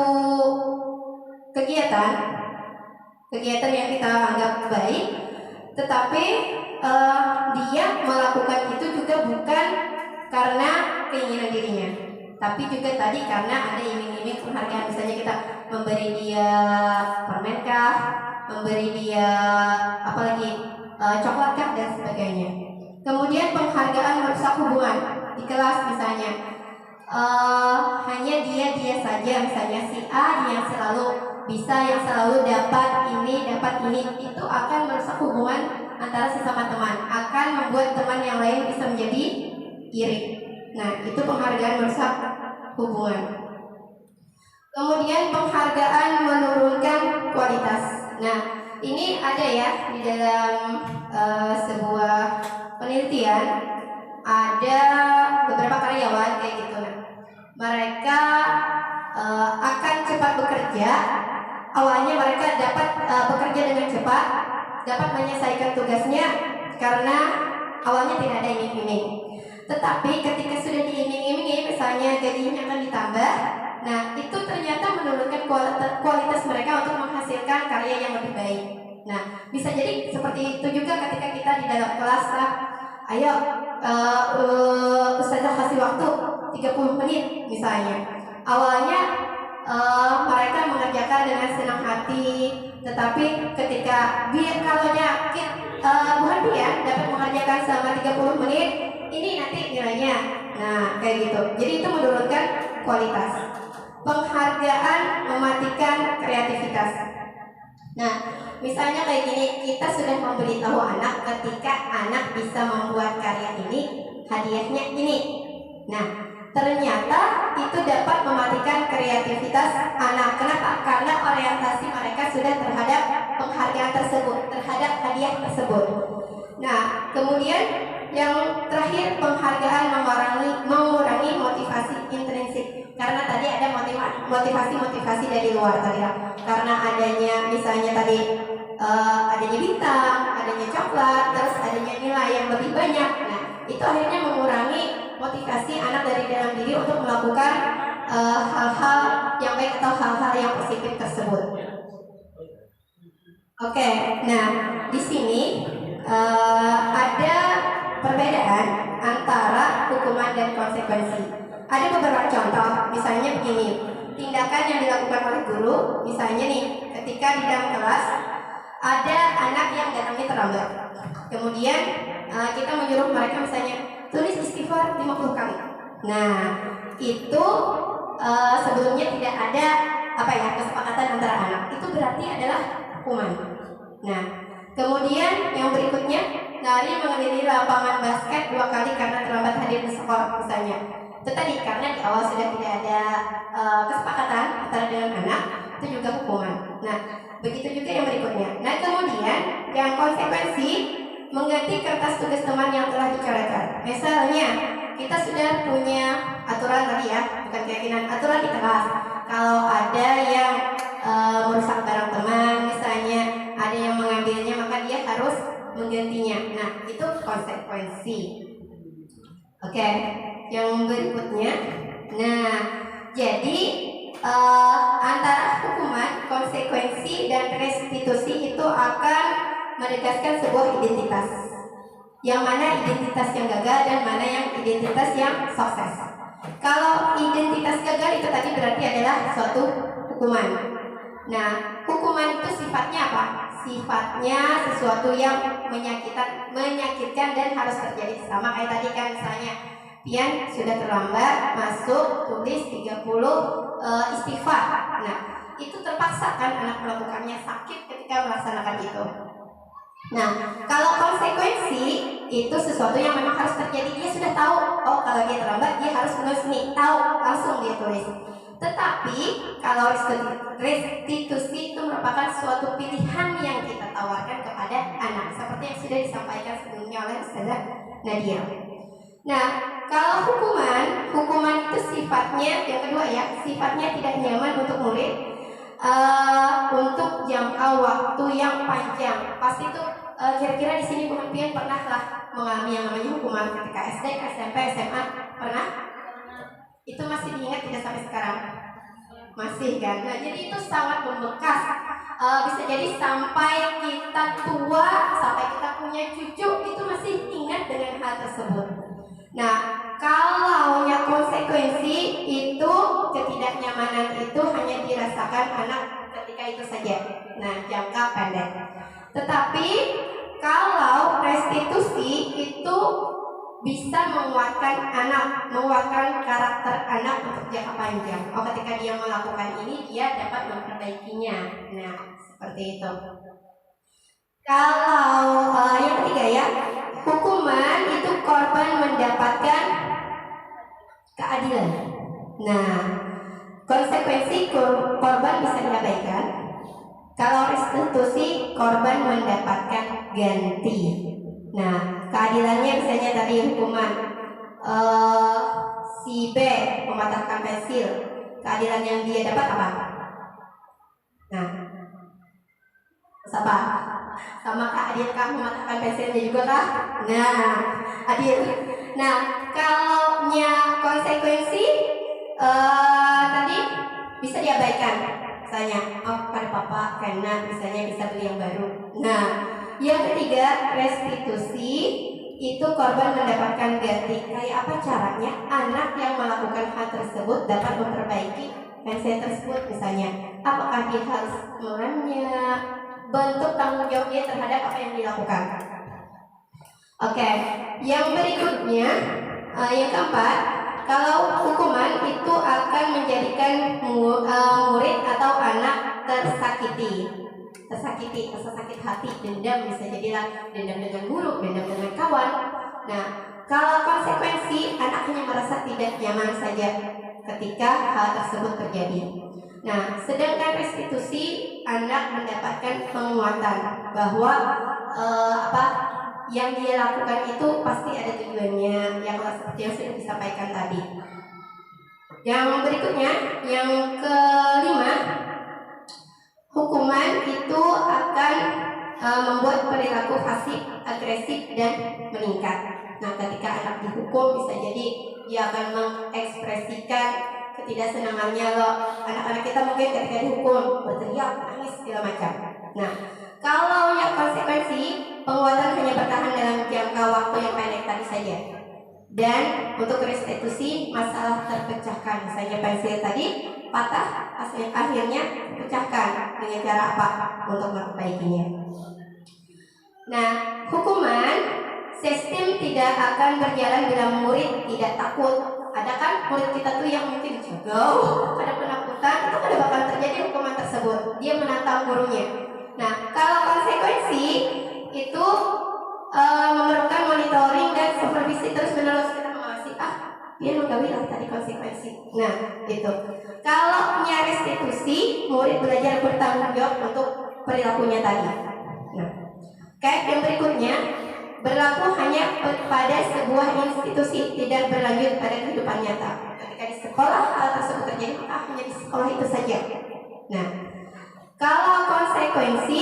kegiatan yang kita anggap baik, tetapi dia melakukan itu juga bukan karena keinginan dirinya, tapi juga tadi karena ada iming-iming penghargaan. Misalnya kita memberi dia permen kah, memberi dia apalagi coklat kah dan sebagainya. Kemudian penghargaan merusak hubungan di kelas, misalnya hanya dia saja, misalnya si A yang selalu bisa, yang selalu dapat ini, itu akan merusak hubungan antara sesama teman, akan membuat teman yang lain bisa menjadi iri. Nah, itu penghargaan merusak hubungan. Kemudian penghargaan menurunkan kualitas. Nah, ini ada ya di dalam sebuah penelitian, ada beberapa karyawan kayak gitu. Nah, mereka akan cepat bekerja. Awalnya mereka dapat bekerja dengan cepat, dapat menyelesaikan tugasnya karena awalnya tidak ada iming-iming. Tetapi ketika sudah diiming-imingi, misalnya gajinya akan ditambah, nah itu ternyata menurunkan kualitas mereka untuk menghasilkan karya yang lebih baik. Nah, bisa jadi seperti itu juga ketika kita di dalam kelas lah. Ayo, Ustazah kasih waktu 30 menit misalnya. Awalnya mereka mengerjakan dengan senang hati, tetapi ketika kalau yakin Bu Hadi ya dapat mengerjakan selama 30 menit, ini nanti nilainya. Nah, kayak gitu. Jadi itu menurunkan kualitas. Penghargaan mematikan kreativitas. Nah, misalnya kayak gini, kita sudah memberitahu anak ketika anak bisa membuat karya ini, hadiahnya ini. Nah, ternyata itu dapat mematikan kreativitas anak. Kenapa? Karena orientasi mereka sudah terhadap penghargaan tersebut, terhadap hadiah tersebut. Nah, kemudian yang terakhir, penghargaan mengurangi motivasi intrinsik. Karena tadi ada motivasi dari luar tadi ya. Karena adanya misalnya tadi adanya bintang, adanya coklat, terus adanya nilai yang lebih banyak. Nah, itu akhirnya mengurangi motivasi anak dari dalam diri untuk melakukan hal-hal yang baik atau hal-hal yang positif tersebut. Oke, nah di sini ada perbedaan antara hukuman dan konsekuensi. Ada beberapa contoh, misalnya begini, tindakan yang dilakukan oleh guru, misalnya nih, ketika di dalam kelas ada anak yang datangnya terlambat, kemudian kita menyuruh mereka misalnya tulis istighfar 50 kali. Nah, itu sebelumnya tidak ada kesepakatan antara anak, itu berarti adalah hukuman. Nah, kemudian yang berikutnya, lari menghadiri lapangan basket 2 kali karena terlambat hadir di sekolah misalnya. Itu tadi karena di awal sudah tidak ada kesepakatan antara dengan anak, itu juga hukuman. Nah, begitu juga yang berikutnya. Nah, kemudian yang konsekuensi, mengganti kertas tugas teman yang telah dicoretkan. Misalnya kita sudah punya aturan tadi ya, bukan keyakinan, aturan di kelas. Kalau ada yang merusak barang teman, misalnya ada yang mengambilnya, maka dia harus menggantinya. Nah, itu konsekuensi. Oke, yang berikutnya. Nah, jadi antara hukuman, konsekuensi, dan restitusi itu akan menegaskan sebuah identitas. Yang mana identitas yang gagal dan mana yang identitas yang sukses. Kalau identitas gagal itu tadi berarti adalah suatu hukuman. Nah, hukuman itu sifatnya apa? sifatnya sesuatu yang menyakitkan dan harus terjadi. Sama kayak tadi kan, misalnya Pian sudah terlambat masuk, tulis 30 istighfar. Nah, itu terpaksa kan anak melakukannya, sakit ketika melaksanakan itu. Nah, kalau konsekuensi itu sesuatu yang memang harus terjadi. Dia sudah tahu, oh kalau dia terlambat dia harus menulis nih, tahu, langsung dia tulis. Tetapi kalau restitusi itu merupakan suatu pilihan yang kita tawarkan kepada anak, seperti yang sudah disampaikan sebelumnya oleh Ustazah Nadia. Nah, kalau hukuman itu sifatnya yang kedua ya, sifatnya tidak nyaman untuk murid, untuk jangka waktu yang panjang. Pasti itu kira-kira di sini Bu Pian pernah lah mengalami yang namanya hukuman ketika SD, SMP, SMA, pernah? Itu masih diingat tidak sampai sekarang? Masih kan? Nah, jadi itu sangat membekas. Bisa jadi sampai kita tua, sampai kita punya cucu, itu masih ingat dengan hal tersebut. Nah, kalau yang konsekuensi itu ketidaknyamanan itu hanya dirasakan anak ketika itu saja. Nah, jangka pendek. Tetapi kalau restitusi itu bisa menguatkan anak, menguatkan karakter anak untuk jangka panjang. Oh, ketika dia melakukan ini, dia dapat memperbaikinya. Nah, seperti itu. Kalau yang ketiga ya, hukuman itu korban mendapatkan keadilan. Nah, konsekuensi korban bisa diabaikan. Kalau restitusi, korban mendapatkan ganti. Nah, keadilannya misalnya tadi hukuman si B mematahkan pensil, keadilan yang dia dapat apa? Nah, sama Kak Adil kah mematahkan pensilnya juga kah? Nah, Adil. Nah, kalau konsekuensi tadi bisa diabaikan. Misalnya, oh pada papa karena misalnya bisa beli yang baru. Nah, yang ketiga restitusi itu korban mendapatkan ganti. Kayak apa caranya anak yang melakukan hal tersebut dapat memperbaiki pensil tersebut misalnya? Apakah dia harus mengulanginya? Bentuk tanggung jawab dia terhadap apa yang dilakukan. Oke, yang berikutnya, yang keempat, kalau hukuman itu akan menjadikan murid atau anak tersakiti, rasa sakit hati, dendam, bisa jadilah dendam dengan guru, dendam dengan kawan. Nah, kalau konsekuensi, anak hanya merasa tidak nyaman saja ketika hal tersebut terjadi. Nah, sedangkan restitusi, anak mendapatkan penguatan bahwa yang dia lakukan itu pasti ada tujuannya, yang seperti yang sudah disampaikan tadi. Yang berikutnya, yang kelima, hukuman itu akan membuat perilaku fasik, agresif, dan meningkat. Nah, ketika anak dihukum, bisa jadi dia akan mengekspresikan ketidaksenangannya loh. Anak-anak kita mungkin ketika dihukum berteriak, nangis, segala macam. Nah, kalau yang konsekuensi, penguatan hanya bertahan dalam jangka waktu yang pendek tadi saja. Dan untuk restitusi, masalah terpecahkan. Misalnya pensil tadi patah, akhirnya pecahkan dengan cara apa untuk memperbaikinya. Nah, hukuman sistem tidak akan berjalan bila murid tidak takut. Ada kan murid kita tuh yang mungkin jauh, ada penakutan, itu kada bakal terjadi hukuman tersebut. Dia menantang gurunya. Nah, kalau konsekuensi itu memerlukan monitoring dan supervisi terus-menerus. Kita mengawasi, dia menggawi tadi konsekuensi. Nah, gitu. Kalau punya restitusi, murid belajar bertanggung jawab untuk perilakunya tadi. Nah, kayak yang berikutnya, berlaku hanya pada sebuah institusi, tidak berlanjut pada kehidupan nyata. Ketika di sekolah hal tersebut terjadi, hanya di sekolah itu saja. Nah, kalau konsekuensi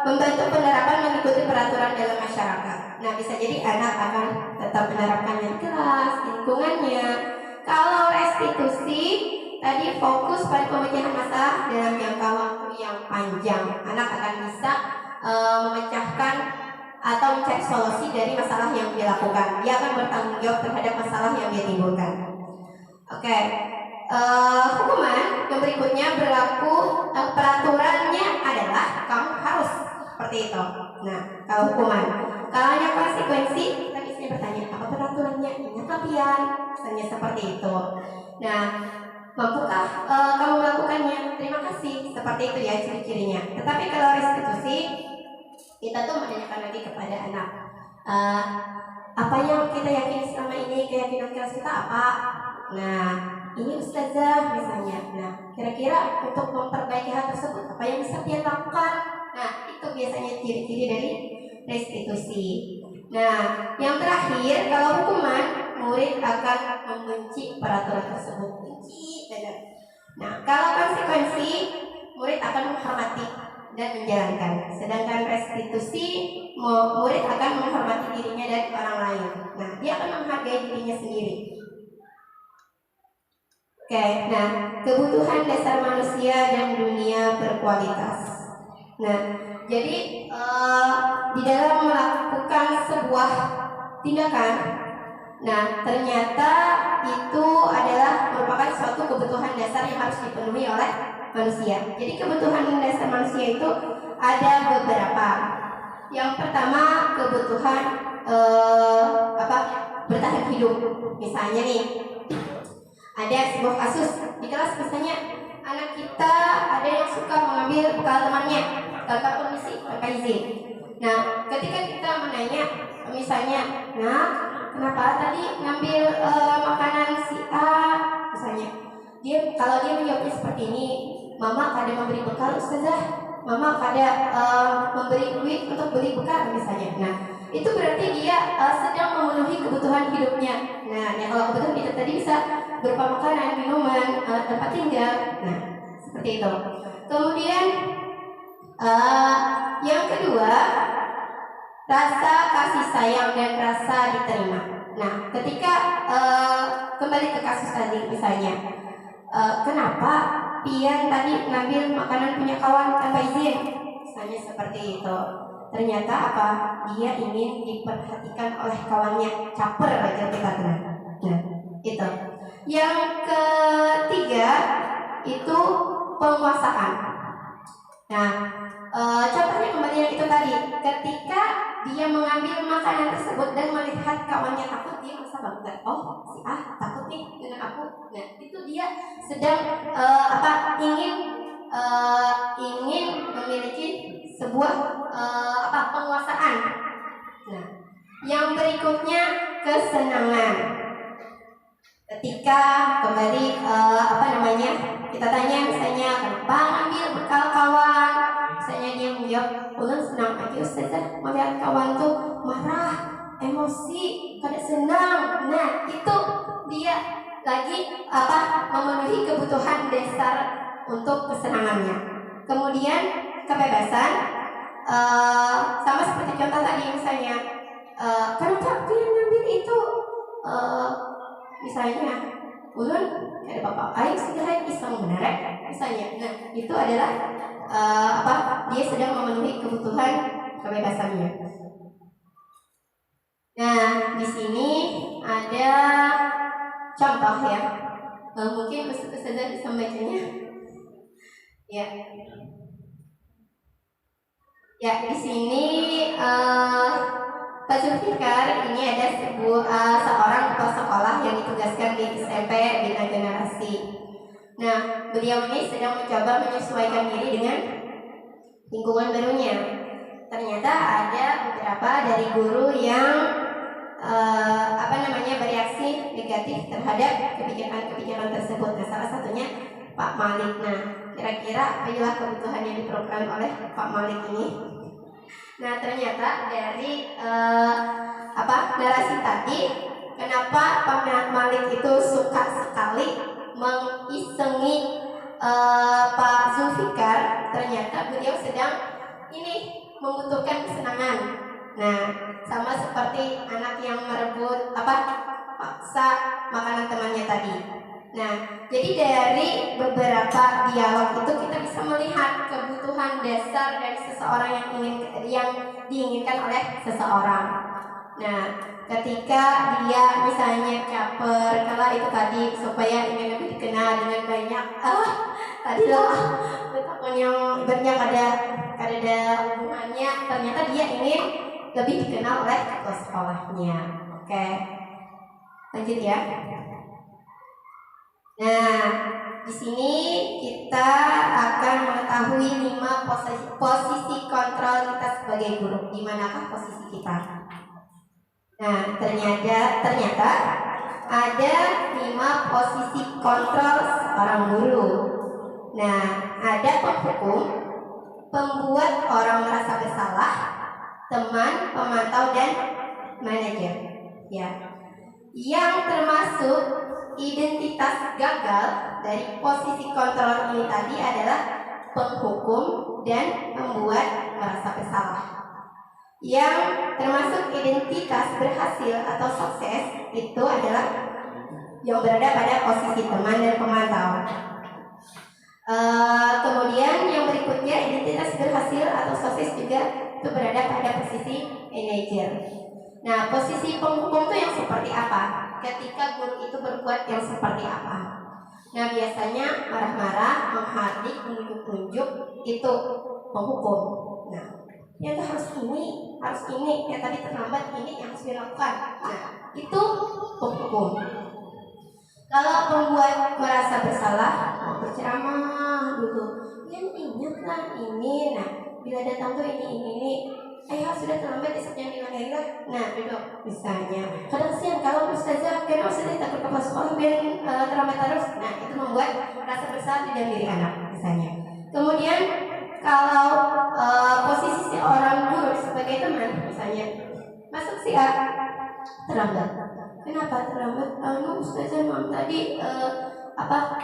membantu penerapan mengikuti peraturan dalam masyarakat. Nah, bisa jadi anak akan tetap menerapkannya di kelas, lingkungannya. Kalau restitusi tadi fokus pada pemecahan masalah dalam jangka waktu yang panjang. Anak akan bisa memecahkan atau mencari solusi dari masalah yang dia lakukan. Dia akan bertanggung jawab terhadap masalah yang dia timbulkan. Oke. Hukuman yang berikutnya berlaku peraturannya seperti itu. Nah, kalau hukuman, kalau ada konsekuensi, kita bisa bertanya apa peraturannya, ingat latihan, misalnya seperti itu. Nah, mampukah kamu melakukannya? Terima kasih, seperti itu ya ciri-cirinya. Tetapi kalau restitusi, kita tuh menanyakan lagi kepada anak, apa yang kita yakini selama ini, keyakinan keras kita apa? Nah, ini ustazah misalnya. Nah, kira-kira untuk memperbaiki hal tersebut apa yang bisa dia lakukan? Nah, itu biasanya ciri-ciri dari restitusi. Nah, yang terakhir, kalau hukuman, murid akan membenci peraturan tersebut, benci banget. Nah, kalau konsekuensi, murid akan menghormati dan menjalankan. Sedangkan restitusi, murid akan menghormati dirinya dan orang lain. Nah, dia akan menghargai dirinya sendiri. Oke, nah, kebutuhan dasar manusia dan dunia berkualitas. Nah, jadi di dalam melakukan sebuah tindakan, nah ternyata itu adalah merupakan suatu kebutuhan dasar yang harus dipenuhi oleh manusia. Jadi kebutuhan dasar manusia itu ada beberapa. Yang pertama kebutuhan bertahan hidup. Misalnya nih, ada sebuah kasus di kelas, misalnya anak kita ada yang suka mengambil bekal temannya tanpa permisi, tanpa izin. Nah, ketika kita menanya, misalnya, nah, kenapa tadi ngambil makanan si A, misalnya, kalau dia menjawabnya seperti ini, mama kada memberi bekal ustazah, mama kada memberi duit untuk beli bekal misalnya. Nah, itu berarti dia sedang memenuhi kebutuhan hidupnya. Nah, ya kalau kebutuhan hidup tadi bisa berupa makanan, minuman, tempat tinggal. Nah, seperti itu. Kemudian yang kedua, rasa kasih sayang dan rasa diterima. Nah, ketika kembali ke kasus tadi misalnya, kenapa Pian tadi ngambil makanan punya kawan tanpa izin, misalnya seperti itu. Ternyata apa? Dia ingin diperhatikan oleh kawannya, caper aja kita bilang. Nah, itu. Yang ketiga itu penguasaan. Nah, contohnya kembali yang itu tadi, ketika dia mengambil makanan tersebut dan melihat kawannya takut, dia merasa bangga. Oh, si A takut nih dengan aku. Nah, itu dia sedang ingin memiliki sebuah penguasaan. Nah, yang berikutnya kesenangan. Ketika kembali kita tanya misalnya kenapa ngambil bekal kawan, misalnya dia menjawab, ulun senang aja ustazah melihat kawan tuh marah, emosi, kada senang. Nah, itu dia lagi memenuhi kebutuhan dasar untuk kesenangannya. Kemudian kebebasan, sama seperti contoh tadi misalnya, kenapa dia ngambil itu, misalnya ulun ada bapak aik segera iseng benar misalnya. Nah, itu adalah dia sedang memenuhi kebutuhan kebebasannya. Nah, di sini ada contoh ya, mungkin ustazah bisa membacanya. Ya, di sini Pak Zulfikar ini ada seorang kepala sekolah yang ditugaskan di SMP Bina Generasi. Nah, beliau ini sedang mencoba menyesuaikan diri dengan lingkungan barunya. Ternyata ada beberapa dari guru yang bereaksi negatif terhadap kebijakan tersebut. Nah, salah satunya Pak Malik. Nah, kira-kira apalah kebutuhan yang diperlukan oleh Pak Malik ini? Nah, ternyata dari narasi tadi, kenapa Pak Malik itu suka sekali mengisengi Pak Zulfikar? Ternyata beliau sedang membutuhkan kesenangan. Nah, sama seperti anak yang merebut paksa makanan temannya tadi. Nah, jadi dari beberapa dialog itu kita bisa melihat kebutuhan dasar dari seseorang yang diinginkan oleh seseorang. Nah, ketika dia misalnya caper, kalau itu tadi supaya ingin lebih dikenal dengan banyak, tadi loh betapun yang ibaratnya ada hubungannya, ternyata dia ingin lebih dikenal oleh ketua sekolahnya. Oke, lanjut ya. Nah, di sini kita akan mengetahui 5 posisi kontrol kita sebagai guru. Di manakah posisi kita? Nah, ternyata ada 5 posisi kontrol seorang guru. Nah, ada penghukum, pembuat orang merasa bersalah, teman, pemantau, dan manajer. Ya, yang termasuk identitas gagal dari posisi kontrol ini tadi adalah penghukum dan pembuat merasa bersalah. Yang termasuk identitas berhasil atau sukses itu adalah yang berada pada posisi teman dan pemantau. Kemudian yang berikutnya identitas berhasil atau sukses juga itu berada pada posisi manajer. Nah, posisi penghukum itu yang seperti apa? Ketika guru itu berbuat yang seperti apa? Nah, biasanya marah-marah, menghardik, menunjuk-nunjuk itu penghukum. Nah, yang harus ini, yang tadi terlambat ini yang harus dilakukan. Nah, itu penghukum. Kalau pembuat merasa bersalah, mau berceramah dulu, yang ingatlah ini. Nah, bila datang tuh ini. Sudah terlambat, esok yang dilanggar. Nah, duduk misalnya. Kadang siang kalau ustazah, karena ustazah takut ke sekolah biar terlambat terus. Nah, itu membuat rasa bersalah di dalam diri anak misalnya. Kemudian kalau posisi seorang guru sebagai teman misalnya, masuk si A terlambat. Kenapa terlambat? Ustazah mam tadi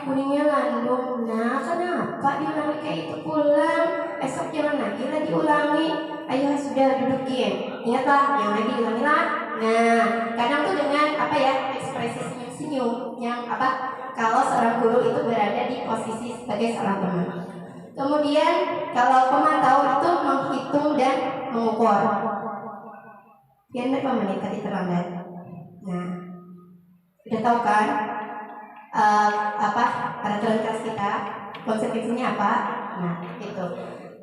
bunyinya landung. Nah, kenapa diulangi kayak itu pulang? Esok jangan lagi lah diulangi. Ayo sudah duduk diam. Ingatlah, yang lagi ulangilah. Nah, kadang tuh dengan ekspresi senyum-senyum yang kalau seorang guru itu berada di posisi sebagai seorang teman. Kemudian kalau pemantau itu menghitung dan mengukur. Biar berapa menit tadi terlambat. Nah, sudah tahu kan peraturan kelas kita, konsekuensinya apa? Nah, itu.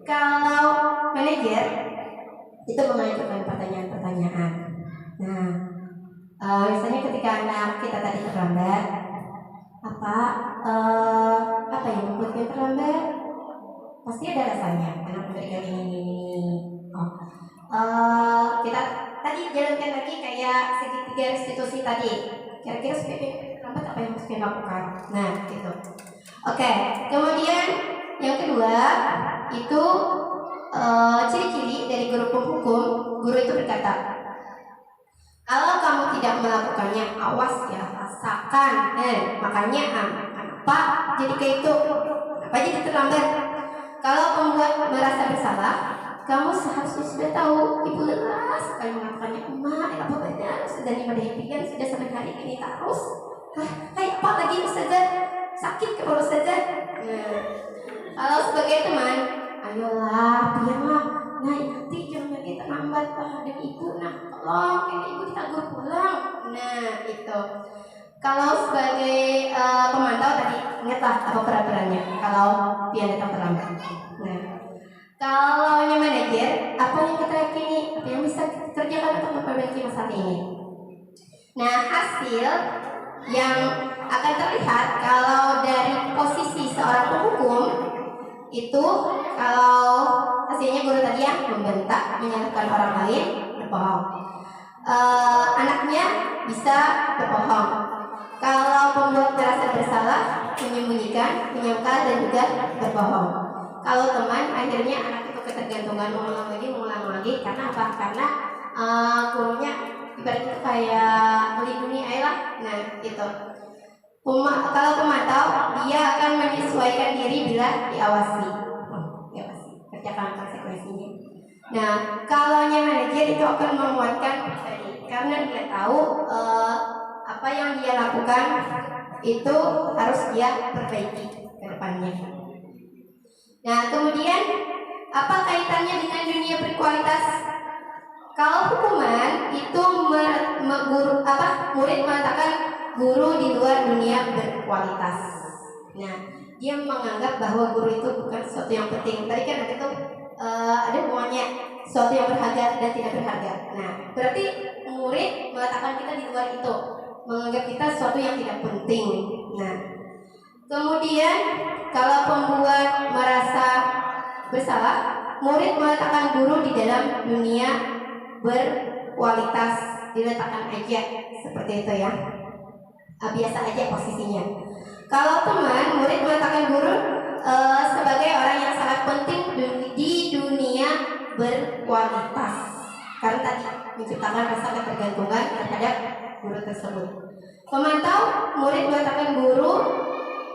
Kalau manajer itu mengajukan pertanyaan-pertanyaan. Nah, misalnya ketika anak kita tadi terlambat, apa yang membuatnya terlambat? Pasti ada alasannya. Anak memberikan ini. Kita tadi jalankan lagi kayak segitiga restitusi tadi. Kira-kira supaya terlambat apa yang harus kita lakukan? Nah, gitu. Oke. Kemudian yang kedua itu ciri-ciri dari guru penghukum. Guru itu berkata, kalau kamu tidak melakukannya, awas ya, rasakan. Makanya apa jadi kayak itu? Apa jadi terlambat? Kalau pembuat merasa bersalah, kamu seharusnya sudah tahu. Ibu lelah sekali mengatakannya, emak, apa benar? Sudah 5 hari sudah sampai hari ini terus. Apa lagi Ustazah? Sakit kepala Ustazah. Kalau sebagai teman, ayolah, biarlah. Nah, nanti jangan lagi terlambat dan ibu. Nah, tolong, ini ibu ditagur pulang. Nah, itu. Kalau sebagai pemantau tadi, ingatlah apa peraturannya. Kalau dia datang terlambat. Nah, kalau yang manajer, apa yang kita yakini, apa yang bisa kita kerjakan untuk memperbaiki masalah ini. Nah, hasil yang akan terlihat kalau dari posisi seorang penghukum itu, kalau hasilnya guru tadi yang membentak, menyalahkan orang lain, berbohong. Anaknya bisa berbohong. Kalau pembuat merasa bersalah, menyembunyikan, menyangkal, dan juga berbohong. Kalau teman, akhirnya anak itu ketergantungan, mengulang lagi. Karena apa? Karena gurunya ibarat itu kayak melindungi air lah. Nah, itu. Kalau pemantau, dia akan menyesuaikan diri bila diawasi. Kerjakan konsekuensinya. Nah, kalau yang manajer itu akan menguatkan pribadi, karena dia tahu apa yang dia lakukan itu harus dia perbaiki ke depannya. Nah, kemudian apa kaitannya dengan dunia berkualitas? Kalau hukum teman itu murid mengatakan guru di luar dunia berkualitas. Nah, dia menganggap bahwa guru itu bukan sesuatu yang penting. Tadi kan ada tuh ada hubungannya sesuatu yang berharga dan tidak berharga. Nah, berarti murid meletakkan kita di luar itu, menganggap kita sesuatu yang tidak penting. Nah, kemudian kalau pembuat merasa bersalah, murid meletakkan guru di dalam dunia berkualitas, diletakkan aja seperti itu ya. Biasa aja posisinya. Kalau teman, murid meletakkan guru sebagai orang yang sangat penting di dunia berkualitas, karena tadi menciptakan rasa ketergantungan terhadap guru tersebut. Pemantau, murid meletakkan guru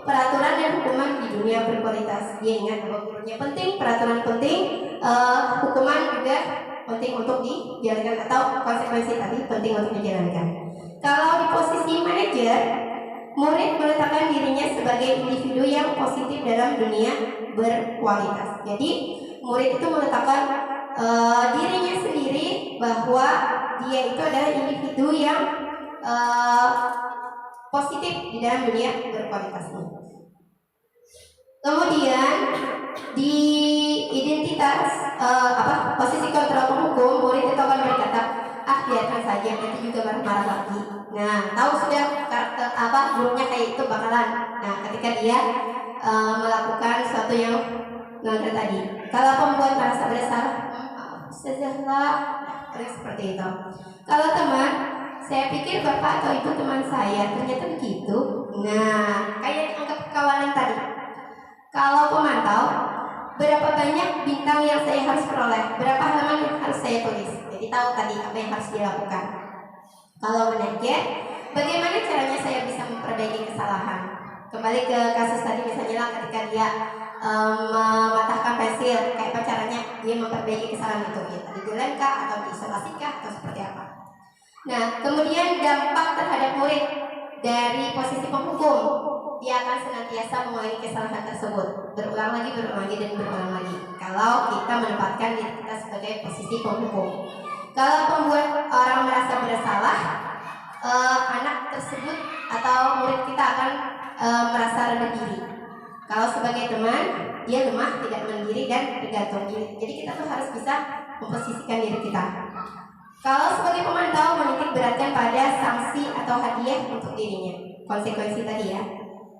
peraturan dan hukuman di dunia berkualitas. Dia ingat bahwa gurunya penting, peraturan penting, hukuman juga penting untuk dijalankan, atau konsekuensi tadi penting untuk dijalankan. Kalau di posisi manajer, murid meletakkan dirinya sebagai individu yang positif dalam dunia berkualitas. Jadi murid itu meletakkan dirinya sendiri bahwa dia itu adalah individu yang positif di dalam dunia berkualitas. Kemudian di identitas posisi kontrol penghukum, murid itu akan berkata, biarkan saja, nanti juga marah-marah lagi. Nah, tahu sudah karakter gurunya kayak itu bakalan. Nah, ketika dia melakukan sesuatu yang melanggar tadi. Kalau pembuat merasa bersalah, sejahlah, seperti itu. Kalau teman, saya pikir bapak atau ibu teman saya ternyata begitu. Nah, kayak dianggap kawanan tadi. Kalau pemantau, berapa banyak bintang yang saya harus peroleh, berapa halaman yang harus saya tulis. Jadi tahu tadi apa yang harus dilakukan. Kalau manajer, bagaimana caranya saya bisa memperbaiki kesalahan. Kembali ke kasus tadi misalnya lah, ketika dia mematahkan pensil, kayak apa caranya dia memperbaiki kesalahan itu, ya dilem kah atau diisolasi kah atau seperti apa. Nah, kemudian dampak terhadap murid dari posisi penghukum, dia akan senantiasa mengulangi kesalahan tersebut, berulang lagi dan berulang lagi. Kalau kita menempatkan diri kita sebagai posisi penghukum. Kalau pembuat orang merasa bersalah, anak tersebut atau murid kita akan merasa rendah diri. Kalau sebagai teman, dia lemah, tidak mandiri dan tergantung. Jadi kita tuh harus bisa memposisikan diri kita. Kalau sebagai pemantau, menitik beratkan pada sanksi atau hadiah untuk dirinya, konsekuensi tadi ya.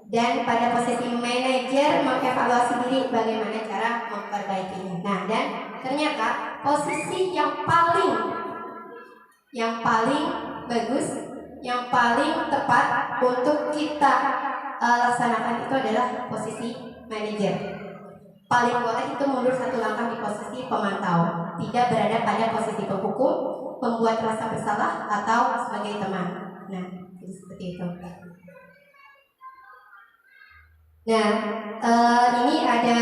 Dan pada posisi manajer, mengevaluasi diri bagaimana cara memperbaikinya. Nah, dan ternyata posisi yang paling bagus, yang paling tepat untuk kita laksanakan itu adalah posisi manajer. Paling boleh itu mundur satu langkah di posisi pemantau, tidak berada pada posisi penghukum, membuat rasa bersalah atau sebagai teman. Nah, jadi seperti itu. Nah, ini ada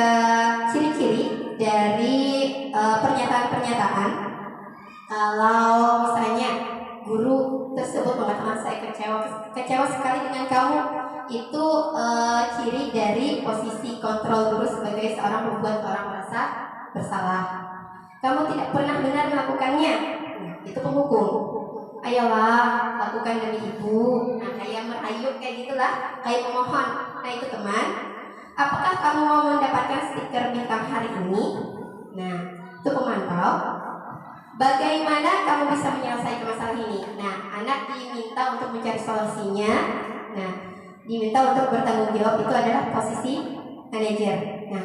ciri-ciri dari pernyataan-pernyataan. Kalau misalnya guru tersebut mengatakan saya kecewa sekali dengan kamu, itu ciri dari posisi kontrol guru sebagai seorang membuat orang merasa bersalah. Kamu tidak pernah benar melakukannya, nah, itu penghukum. Ayolah, lakukan demi ibu. Nah, kayak merayu kayak gitulah, kayak memohon. Nah, itu teman. Apakah kamu mau mendapatkan stiker bintang hari ini? Nah, itu pemantau. Bagaimana kamu bisa menyelesaikan masalah ini? Nah, anak diminta untuk mencari solusinya. Nah, diminta untuk bertanggung jawab, itu adalah posisi manajer. Nah,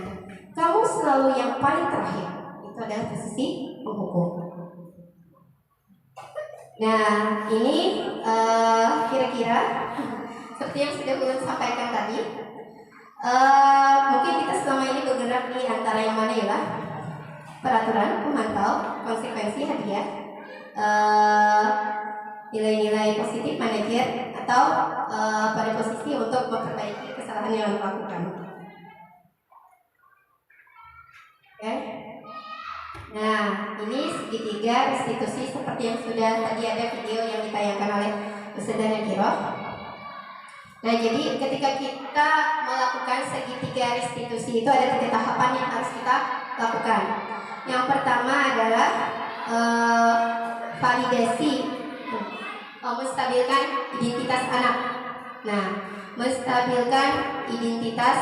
kamu selalu yang paling terakhir, itu adalah posisi penghukum. Nah, ini kira-kira seperti yang sudah Ulun sampaikan tadi. Mungkin kita selama ini bergerak di antara yang mana ya, peraturan, pemantau, konsekuensi, hadiah, nilai-nilai positif manajer, atau pada posisi untuk memperbaiki kesalahan yang dilakukan. Oke. Nah, ini segitiga restitusi seperti yang sudah tadi ada video yang ditayangkan oleh Ustaz Nakiro. Nah, jadi ketika kita melakukan segitiga restitusi itu ada 3 tahapan yang harus kita lakukan. Yang pertama adalah validasi, menstabilkan identitas anak. Nah, menstabilkan identitas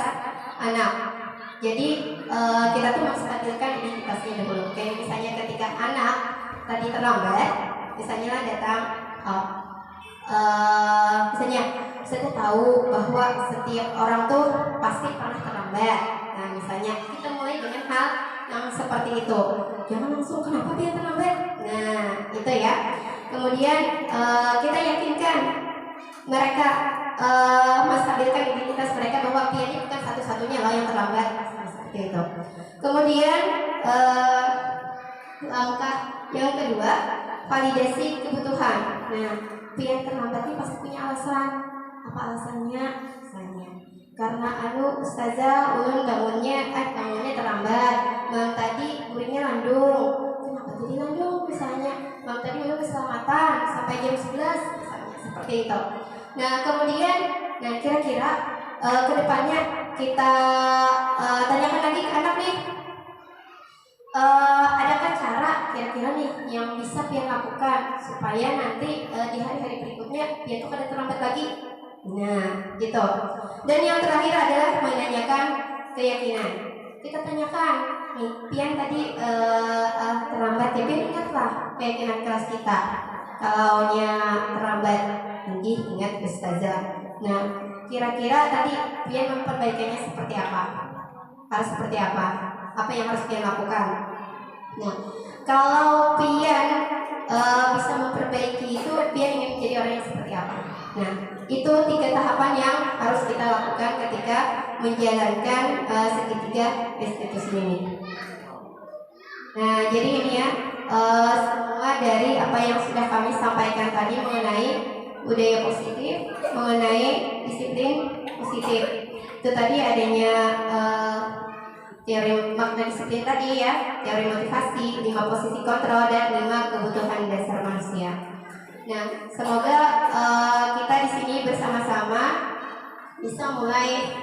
anak. Jadi kita tuh menstabilkan identitasnya dulu. Kayak misalnya ketika anak tadi terlambat, misalnya datang, misalnya saya tuh tahu bahwa setiap orang tuh pasti pernah terlambat. Nah, misalnya kita mulai dengan hal yang seperti itu. Jangan langsung kenapa dia terlambat. Nah, itu ya. Kemudian kita yakinkan mereka, menstabilkan identitas mereka bahwa dia ini bukan satu-satunya loh yang terlambat. Seperti itu. Kemudian langkah yang kedua, validasi kebutuhan. Nah, pian terlambat ini pasti punya alasan. Apa alasannya? Misalnya karena ustazah ulun bangunnya terlambat. Mam tadi gurunya landung. Kenapa jadi landung? Misalnya mam tadi ulun keselamatan sampai jam 11 misalnya seperti itu. Nah, kemudian kira-kira kedepannya kita tanyakan lagi ke anak nih, adakah cara kira-kira nih yang bisa pian lakukan supaya nanti di hari-hari berikutnya pian tuh kada terlambat lagi. Nah, gitu. Dan yang terakhir adalah menanyakan keyakinan. Kita tanyakan, nih, pian tadi terlambat, ya pian ingatlah keyakinan kelas kita. Kalaunya terlambat, ingat ustazah. Nah, kira-kira tadi pian memperbaikinya seperti apa? Harus seperti apa? Apa yang harus pian lakukan? Nah, kalau pian bisa memperbaiki itu, pian ingin menjadi orang yang seperti apa? Nah, itu 3 tahapan yang harus kita lakukan ketika menjalankan segitiga restitusi ini. Nah, jadi ini ya semua dari apa yang sudah kami sampaikan tadi mengenai budaya positif, mengenai disiplin positif. Itu tadi adanya teori makna disiplin tadi ya, teori motivasi, 5 posisi kontrol, dan 5 kebutuhan dasar manusia. Nah, semoga kita di sini bersama-sama bisa mulai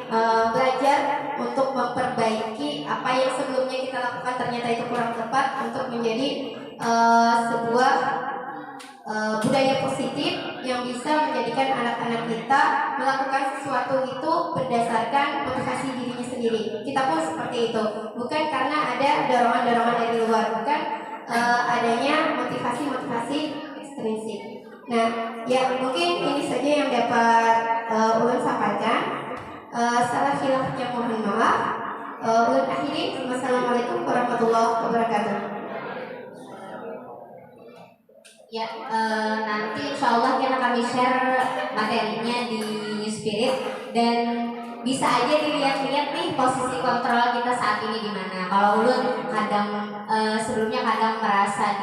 belajar untuk memperbaiki apa yang sebelumnya kita lakukan ternyata itu kurang tepat, untuk menjadi sebuah budaya positif yang bisa menjadikan anak-anak kita melakukan sesuatu itu berdasarkan motivasi dirinya sendiri. Kita pun seperti itu, bukan karena ada dorongan-dorongan dari luar, bukan adanya motivasi-motivasi ekstrinsik. Nah, ya mungkin ini saja yang dapat ulun sampaikan. Salah khilafnya mohon maaf. Ulun akhiri. Wassalamualaikum warahmatullahi wabarakatuh. Ya, nanti insya Allah kita kami share materinya di New Spirit, dan bisa aja dilihat-lihat nih posisi kontrol kita saat ini di mana. Kalau ulun kadang sebelumnya kadang merasa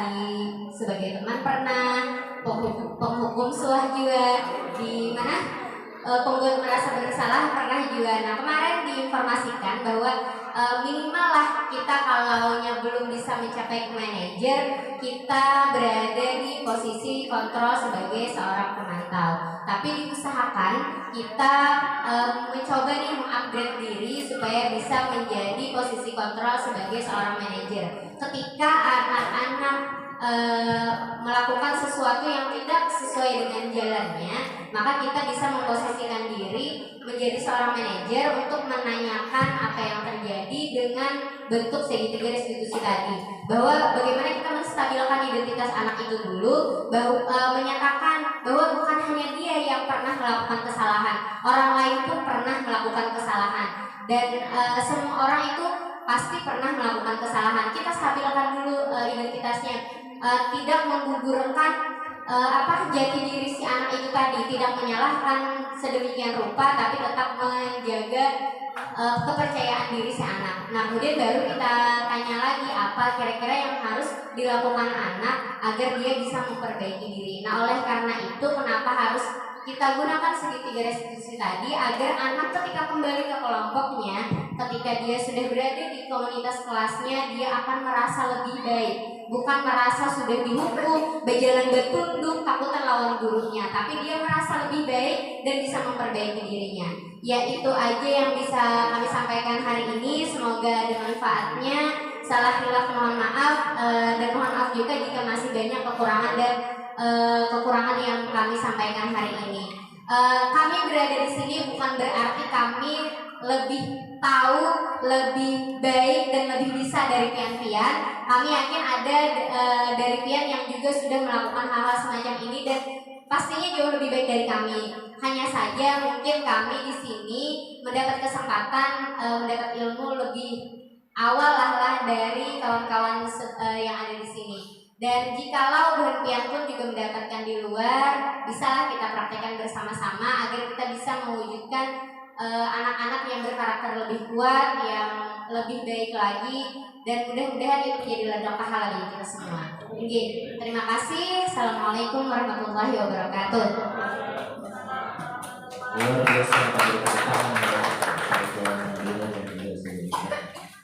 sebagai teman pernah, penghukum suah juga di mana, penggugat merasa bersalah pernah juga. Nah, kemarin diinformasikan bahwa minimal lah kita kalaunya belum bisa mencapai ke manajer, kita berada di posisi kontrol sebagai seorang pemantau. Tapi diusahakan kita mencoba nih mengupgrade diri supaya bisa menjadi posisi kontrol sebagai seorang manajer. Ketika anak-anak melakukan sesuatu yang tidak sesuai dengan jalannya, maka kita bisa memposisikan diri menjadi seorang manajer untuk menanyakan apa yang terjadi dengan bentuk segitiga restitusi tadi, bahwa bagaimana kita menstabilkan identitas anak itu dulu, menyatakan bahwa bukan hanya dia yang pernah melakukan kesalahan, orang lain pun pernah melakukan kesalahan, dan semua orang itu pasti pernah melakukan kesalahan. Kita stabilkan dulu identitasnya, tidak menggugurkan jati diri si anak itu tadi, tidak menyalahkan sedemikian rupa, tapi tetap menjaga kepercayaan diri si anak. Nah, kemudian baru kita tanya lagi apa kira-kira yang harus dilakukan anak agar dia bisa memperbaiki diri. Nah, oleh karena itu kenapa harus kita gunakan segitiga restitusi tadi, agar anak ketika kembali ke kelompoknya, ketika dia sudah berada di komunitas kelasnya, dia akan merasa lebih baik, bukan merasa sudah dihukum, berjalan bertunduk, takutan lawan gurunya, tapi dia merasa lebih baik dan bisa memperbaiki dirinya. Ya, itu aja yang bisa kami sampaikan hari ini. Semoga ada manfaatnya. salah hilaf mohon maaf, dan mohon maaf juga jika masih banyak kekurangan dan kekurangan yang kami sampaikan hari ini. Kami berada di sini bukan berarti kami lebih tahu, lebih baik dan lebih bisa dari pian-pian. Kami yakin ada dari pian yang juga sudah melakukan hal-hal semacam ini dan pastinya jauh lebih baik dari kami. Hanya saja mungkin kami di sini mendapat kesempatan mendapat ilmu lebih awal lah dari kawan-kawan yang ada di sini. Dan jikalau berhentian pun juga mendapatkan di luar, bisalah kita praktekkan bersama-sama agar kita bisa mewujudkan anak-anak yang berkarakter lebih kuat, yang lebih baik lagi, dan mudah-mudahan itu menjadi ladang pahala bagi kita semua. Oke, terima kasih. Assalamualaikum warahmatullahi wabarakatuh. Luar biasa pemberitaan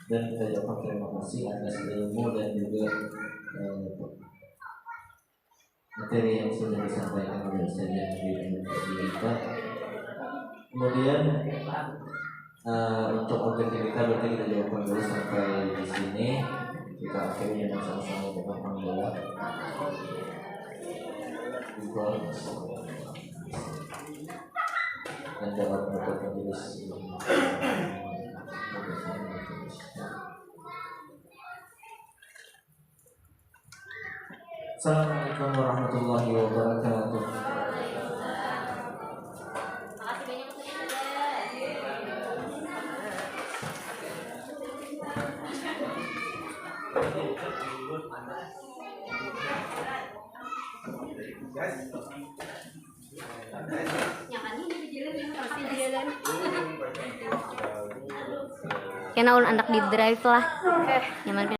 dan kita ucapkan terima kasih atas ilmu dan juga materi yang sudah disampaikan oleh Ustaz yang kita. Kemudian untuk objektif kita berarti kita jawabkan dulu sampai di sini. Kita akhiri dengan sama-sama dengan alhamdulillah. Dan dapat menutup majelis. Assalamualaikum warahmatullahi wabarakatuh. Kena anak di drive lah. Nyaman.